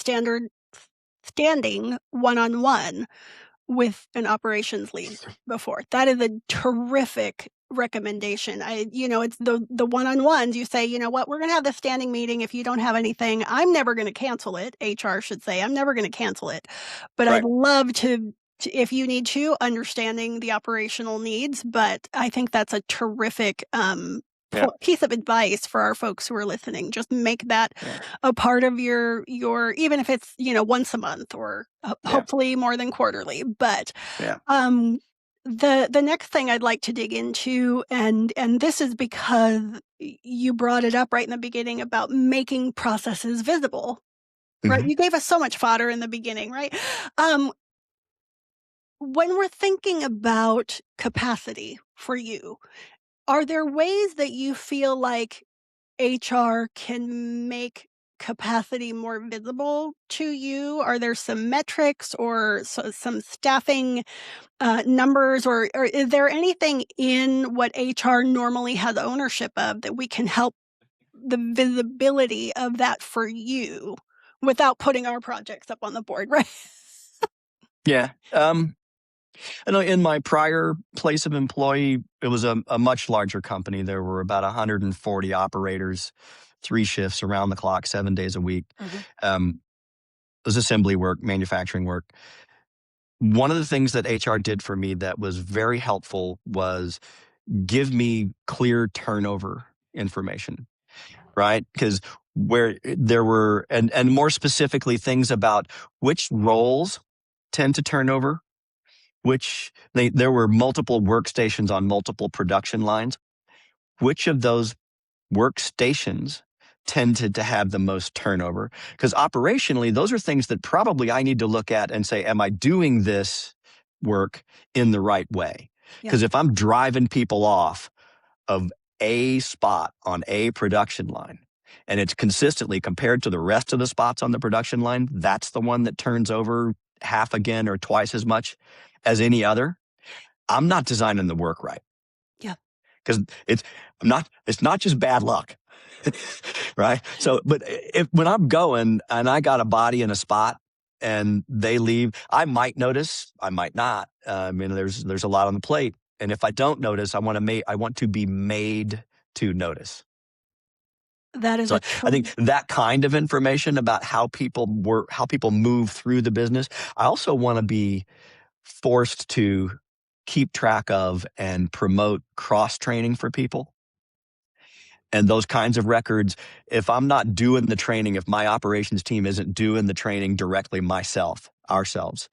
standing one-on-one with an operations lead before. That is a terrific recommendation. It's the one-on-ones. You say, you know what, we're going to have this standing meeting. If you don't have anything, I'm never going to cancel it. HR should say, I'm never going to cancel it. But Right. I'd love to, if you need to, understanding the operational needs. But I think that's a terrific piece of advice for our folks who are listening. Just make that a part of your even if it's once a month or hopefully more than quarterly. But the next thing I'd like to dig into, and this is because you brought it up right in the beginning about making processes visible. Right? You gave us so much fodder in the beginning, right? When we're thinking about capacity for you, are there ways that you feel like HR can make capacity more visible to you? Are there some metrics or some staffing numbers, or is there anything in what HR normally has ownership of that we can help the visibility of that for you without putting our projects up on the board, right? Yeah. I know in my prior place of employee, it was a much larger company. There were about 140 operators, 3 shifts around the clock, 7 days a week. It was assembly work, manufacturing work. One of the things that HR did for me that was very helpful was give me clear turnover information, right? Because where there were, and more specifically, things about which roles tend to turn over, there were multiple workstations on multiple production lines. Which of those workstations tended to have the most turnover? Because operationally, those are things that probably I need to look at and say, am I doing this work in the right way? Because if I'm driving people off of a spot on a production line, and it's consistently compared to the rest of the spots on the production line, that's the one that turns over half again or twice as much as any other, I'm not designing the work right. Yeah. Because it's not just bad luck. Right? So, but when I'm going and I got a body in a spot and they leave, I might notice, I might not. I mean, there's a lot on the plate. And if I don't notice, I want to be made to notice. That is So a I think that kind of information about how people move through the business. I also want to be forced to keep track of and promote cross training for people. And those kinds of records, if I'm not doing the training, if my operations team isn't doing the training directly ourselves,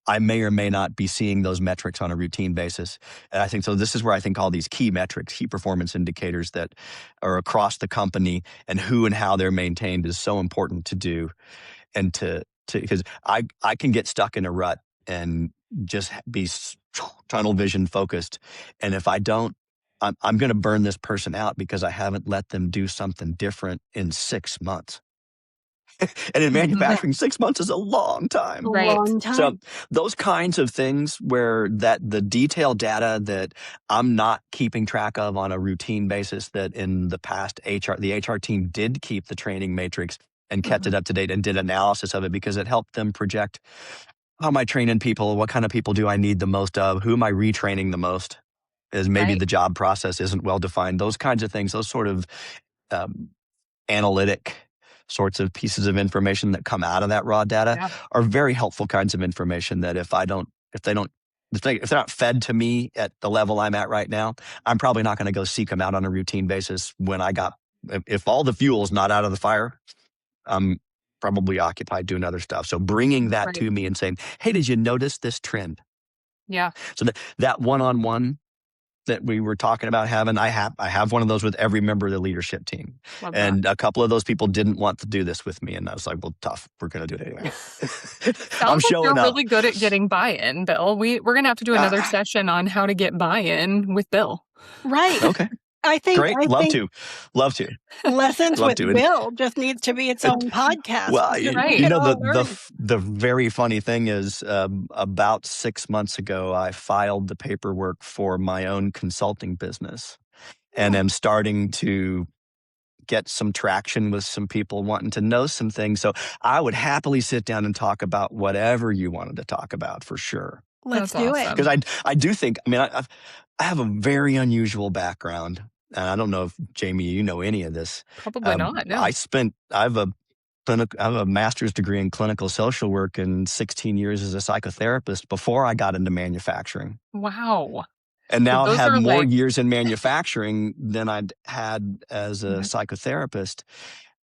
I may or may not be seeing those metrics on a routine basis. And I think so. This is where I think all these key metrics, key performance indicators that are across the company and who and how they're maintained is so important to do. And to because I can get stuck in a rut and just be tunnel vision focused. And if I don't, I'm going to burn this person out because I haven't let them do something different in 6 months. And in manufacturing, 6 months is a long time. a Right. long time. So those kinds of things where the detailed data that I'm not keeping track of on a routine basis, that in the past the HR team did keep the training matrix and kept it up to date and did analysis of it because it helped them project, how am I training people? What kind of people do I need the most of? Who am I retraining the most? Is maybe Right. the job process isn't well defined. Those kinds of things, those sort of analytic sorts of pieces of information that come out of that raw data Yeah. are very helpful kinds of information that if they're not fed to me at the level I'm at right now, I'm probably not going to go seek them out on a routine basis if all the fuel's not out of the fire, I'm probably occupied doing other stuff. So bringing that Right. to me and saying, hey, did you notice this trend? Yeah. So that one-on-one that we were talking about having, I have one of those with every member of the leadership team. Love that. And a couple of those people didn't want to do this with me. And I was like, well, tough. We're going to do it anyway. I'm Sounds like you're showing up. really good at getting buy-in, Bill. We're going to have to do another session on how to get buy-in with Bill. Right. Okay. I think Great. Love to. Lessons Love with to. Bill just needs to be its own podcast. Well, Right. you know, the very funny thing is, about 6 months ago, I filed the paperwork for my own consulting business and am starting to get some traction with some people wanting to know some things. So I would happily sit down and talk about whatever you wanted to talk about, for sure. Let's That's do awesome. it. Because I do think, I have a very unusual background. And I don't know if, Jamie, you know any of this. Probably not. No. I have a master's degree in clinical social work and 16 years as a psychotherapist before I got into manufacturing. Wow. And now those I've had are more like- years in manufacturing than I'd had as a psychotherapist.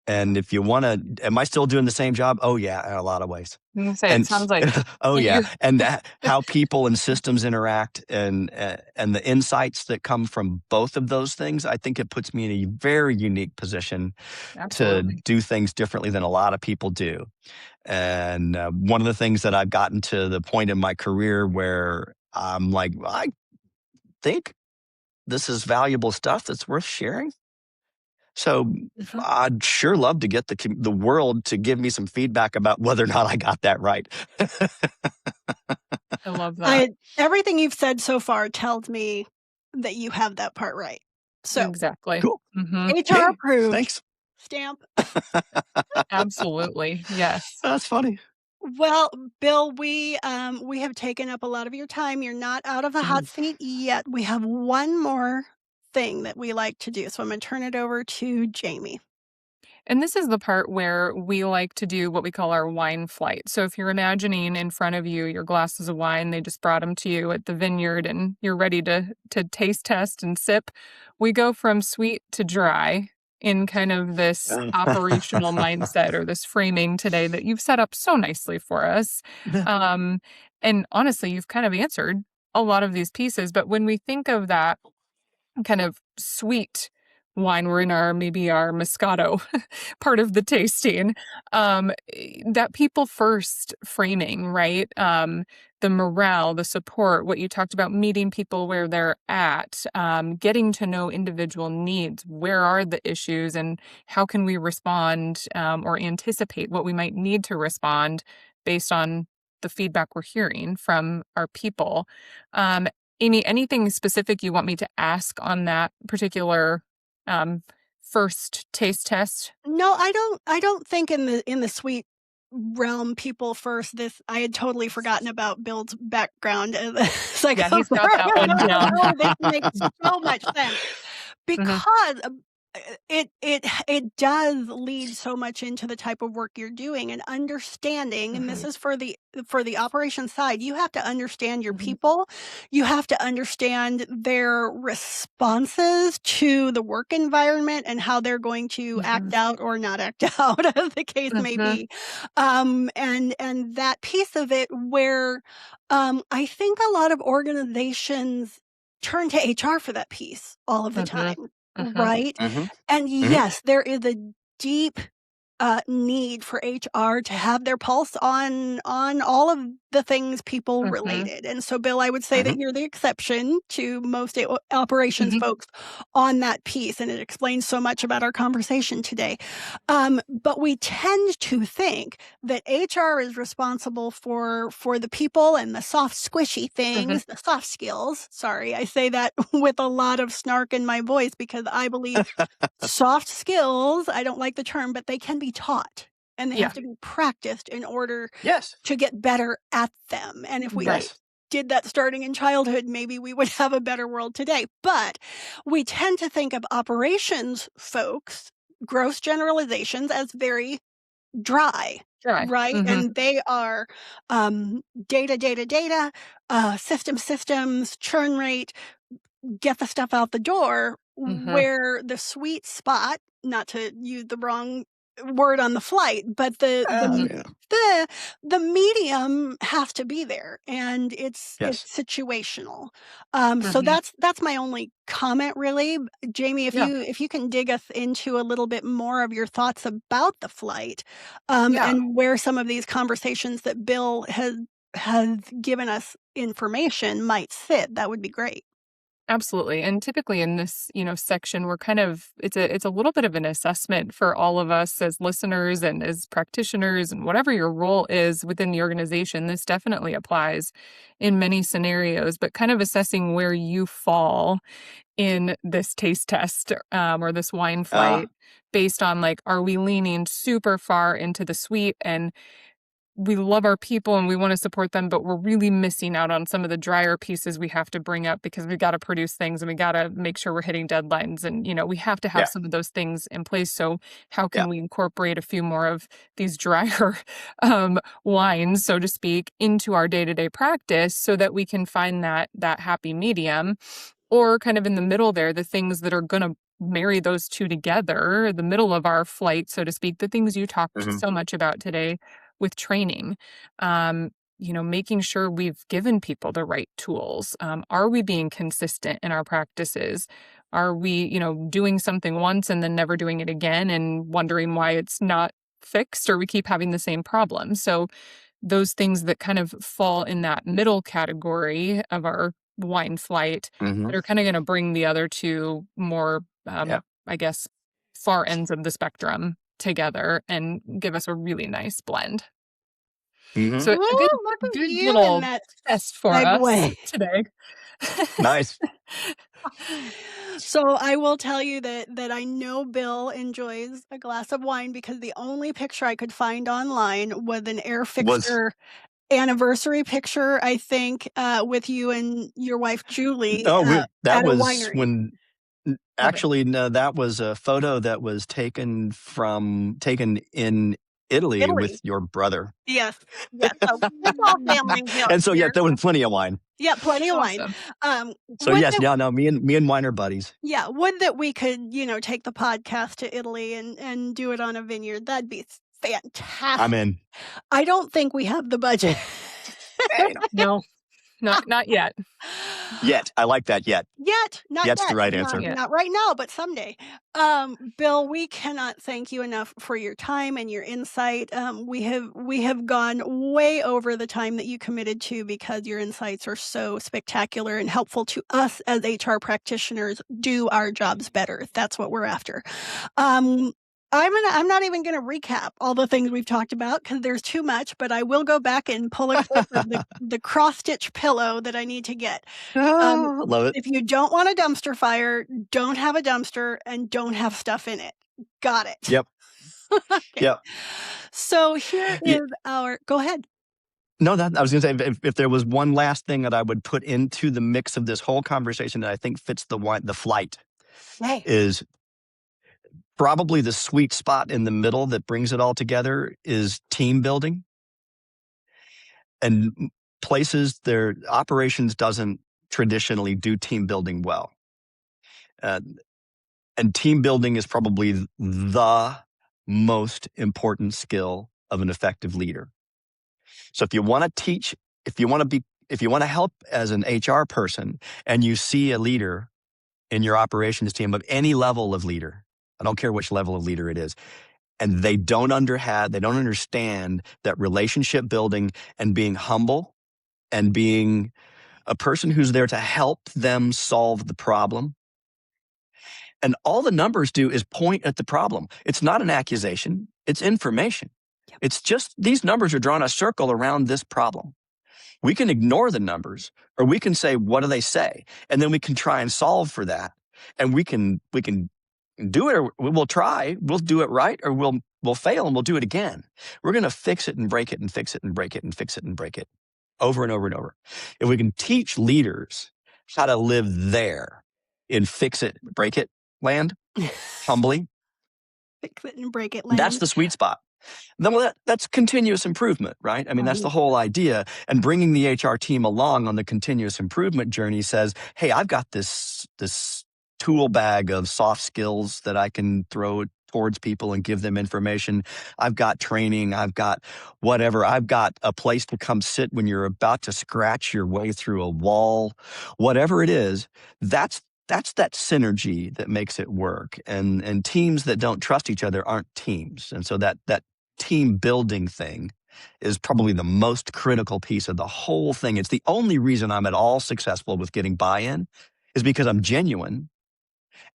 And if you want to, am I still doing the same job? Oh, yeah, in a lot of ways. I'm gonna say, it sounds like oh yeah, and how people and systems interact, and the insights that come from both of those things, I think it puts me in a very unique position Absolutely. to do things differently than a lot of people do. And one of the things that I've gotten to the point in my career where I'm like, I think this is valuable stuff that's worth sharing. So I'd sure love to get the world to give me some feedback about whether or not I got that right. I love that. Everything you've said so far tells me that you have that part right. So exactly. Cool. HR approved. Thanks. Stamp. Absolutely. Yes. That's funny. Well, Bill, we have taken up a lot of your time. You're not out of the hot seat yet. We have one more thing that we like to do. So I'm going to turn it over to Jamie. And this is the part where we like to do what we call our wine flight. So if you're imagining in front of you your glasses of wine, they just brought them to you at the vineyard and you're ready to taste test and sip. We go from sweet to dry in kind of this operational mindset or this framing today that you've set up so nicely for us. And honestly, you've kind of answered a lot of these pieces. But when we think of that kind of sweet wine, we're in maybe our Moscato part of the tasting, that people first framing, right? The morale, the support, what you talked about, meeting people where they're at, getting to know individual needs. Where are the issues and how can we respond or anticipate what we might need to respond based on the feedback we're hearing from our people. Amy, anything specific you want me to ask on that particular first taste test? No, I don't think in the sweet realm people first. I had totally forgotten about Bill's background as Yeah, he's got that one down. This makes so much sense. because it does lead so much into the type of work you're doing and understanding, and this is for the operations side, you have to understand your people. You have to understand their responses to the work environment and how they're going to act out or not act out, as the case may be. And that piece of it where I think a lot of organizations turn to HR for that piece all of the time. Right? And yes, there is a deep need for HR to have their pulse on all of the things people related. And so, Bill, I would say that you're the exception to most operations folks on that piece, and it explains so much about our conversation today. But we tend to think that HR is responsible for the people and the soft, squishy things, the soft skills. Sorry, I say that with a lot of snark in my voice because I believe soft skills, I don't like the term, but they can be taught and they have to be practiced in order to get better at them. And if we did that starting in childhood, maybe we would have a better world today. But we tend to think of operations folks, gross generalizations, as very dry. Right? And they are data, systems, churn rate, get the stuff out the door, where the sweet spot, not to use the wrong word on the flight, but the medium has to be there, and it's situational. So that's my only comment, really. Jamie, if you can dig us into a little bit more of your thoughts about the flight, and where some of these conversations that Bill has given us information might sit, that would be great. Absolutely. And typically in this, section, we're kind of, it's a little bit of an assessment for all of us as listeners and as practitioners and whatever your role is within the organization. This definitely applies in many scenarios, but kind of assessing where you fall in this taste test or this wine flight based on like, are we leaning super far into the sweet and we love our people and we want to support them, but we're really missing out on some of the drier pieces we have to bring up because we've got to produce things and we got to make sure we're hitting deadlines. And, we have to have some of those things in place. So how can we incorporate a few more of these drier wines, so to speak, into our day-to-day practice so that we can find that happy medium, or kind of in the middle there, the things that are going to marry those two together, the middle of our flight, so to speak, the things you talked so much about today with training, making sure we've given people the right tools. Are we being consistent in our practices? Are we, doing something once and then never doing it again and wondering why it's not fixed, or we keep having the same problem? So those things that kind of fall in that middle category of our wine flight that are kind of going to bring the other two more, I guess, far ends of the spectrum together and give us a really nice blend. So a good little test for us today. Nice. So I will tell you that I know Bill enjoys a glass of wine because the only picture I could find online was an Air Fixture anniversary picture, I think, with you and your wife Julie that at was a winery. when actually no, that was a photo that was taken in Italy with your brother. Yes. So it's all family guilt. And so there was plenty of wine. Yeah, plenty of wine. So yes, me and wine are buddies. Yeah, would that we could, take the podcast to Italy and do it on a vineyard. That'd be fantastic. I'm in. I don't think we have the budget. No, not yet. Yet. I like that yet. Not Yet's yet. the right answer. Not right now, but someday. Bill, we cannot thank you enough for your time and your insight. We have gone way over the time that you committed to because your insights are so spectacular and helpful to us as HR practitioners do our jobs better. That's what we're after. I'm not even going to recap all the things we've talked about because there's too much, but I will go back and pull a clip of the cross-stitch pillow that I need to get. Love it. If you don't want a dumpster fire, don't have a dumpster and don't have stuff in it. Got it. Yep. Okay. Yep. So here is our, go ahead. No, I was going to say, if there was one last thing that I would put into the mix of this whole conversation that I think fits the flight, is probably the sweet spot in the middle that brings it all together is team building. And places, their operations doesn't traditionally do team building well. And team building is probably the most important skill of an effective leader. So if you want to teach, if you want to help as an HR person and you see a leader in your operations team of any level of leader, I don't care which level of leader it is, and they don't understand that relationship building and being humble and being a person who's there to help them solve the problem. And all the numbers do is point at the problem. It's not an accusation. It's information. Yep. It's just these numbers are drawing a circle around this problem. We can ignore the numbers, or we can say, what do they say? And then we can try and solve for that. And we can do it, or we'll try. We'll do it right, or we'll fail and we'll do it again. We're going to fix it and break it and fix it and break it and fix it and break it over and over and over. If we can teach leaders how to live there in fix it, break it land, humbly, Fix it and break it land. that's the sweet spot. Then that's continuous improvement, right? I mean, that's the whole idea. And bringing the HR team along on the continuous improvement journey says, hey, I've got this tool bag of soft skills that I can throw towards people and give them information. I've got training. I've got whatever. I've got a place to come sit when you're about to scratch your way through a wall. Whatever it is, that's that synergy that makes it work. And teams that don't trust each other aren't teams. And so that team building thing is probably the most critical piece of the whole thing. It's the only reason I'm at all successful with getting buy-in is because I'm genuine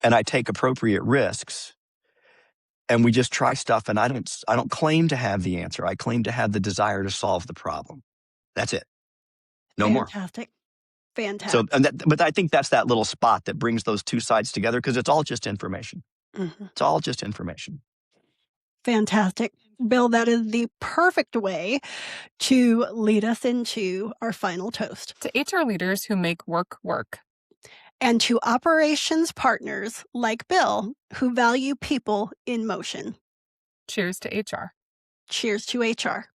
and I take appropriate risks. And we just try stuff, and I don't claim to have the answer. I claim to have the desire to solve the problem. That's it. No more. Fantastic. So, but I think that's that little spot that brings those two sides together because it's all just information. Mm-hmm. It's all just information. Fantastic. Bill, that is the perfect way to lead us into our final toast. To HR leaders who make work work. And to operations partners like Bill who value people in motion. Cheers to HR. Cheers to HR.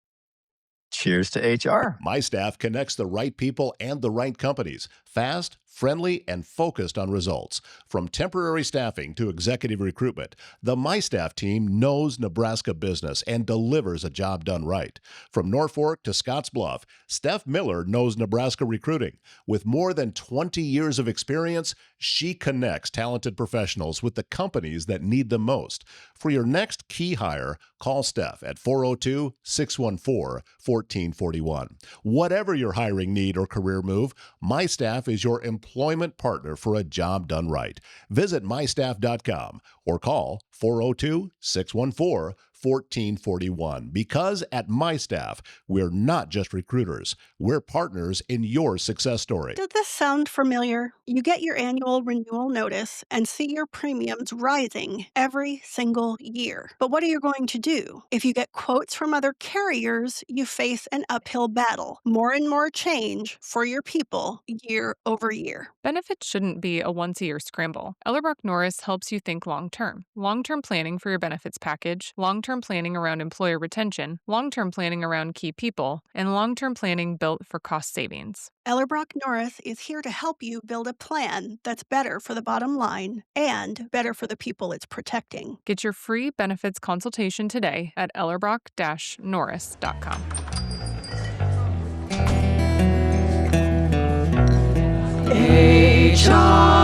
Cheers to HR. My staff connects the right people and the right companies, fast, friendly, and focused on results. From temporary staffing to executive recruitment, the My Staff team knows Nebraska business and delivers a job done right. From Norfolk to Scottsbluff, Steph Miller knows Nebraska recruiting. With more than 20 years of experience, she connects talented professionals with the companies that need them most. For your next key hire, call Steph at 402-614-1441. Whatever your hiring need or career move, My Staff is your employment partner for a job done right. Visit mystaff.com or call 402-614-1441. Because at My Staff, we're not just recruiters, we're partners in your success story. Does this sound familiar? You get your annual renewal notice and see your premiums rising every single year. But what are you going to do? If you get quotes from other carriers, you face an uphill battle. More and more change for your people year over year. Benefits shouldn't be a once-a-year scramble. Ellerbach Norris helps you think long-term. Long-term planning for your benefits package, long-term planning around employer retention, long-term planning around key people, and long-term planning built for cost savings. Ellerbach Norris is here to help you build a plan that's better for the bottom line and better for the people it's protecting. Get your free benefits consultation today at ellerbach-norris.com. HR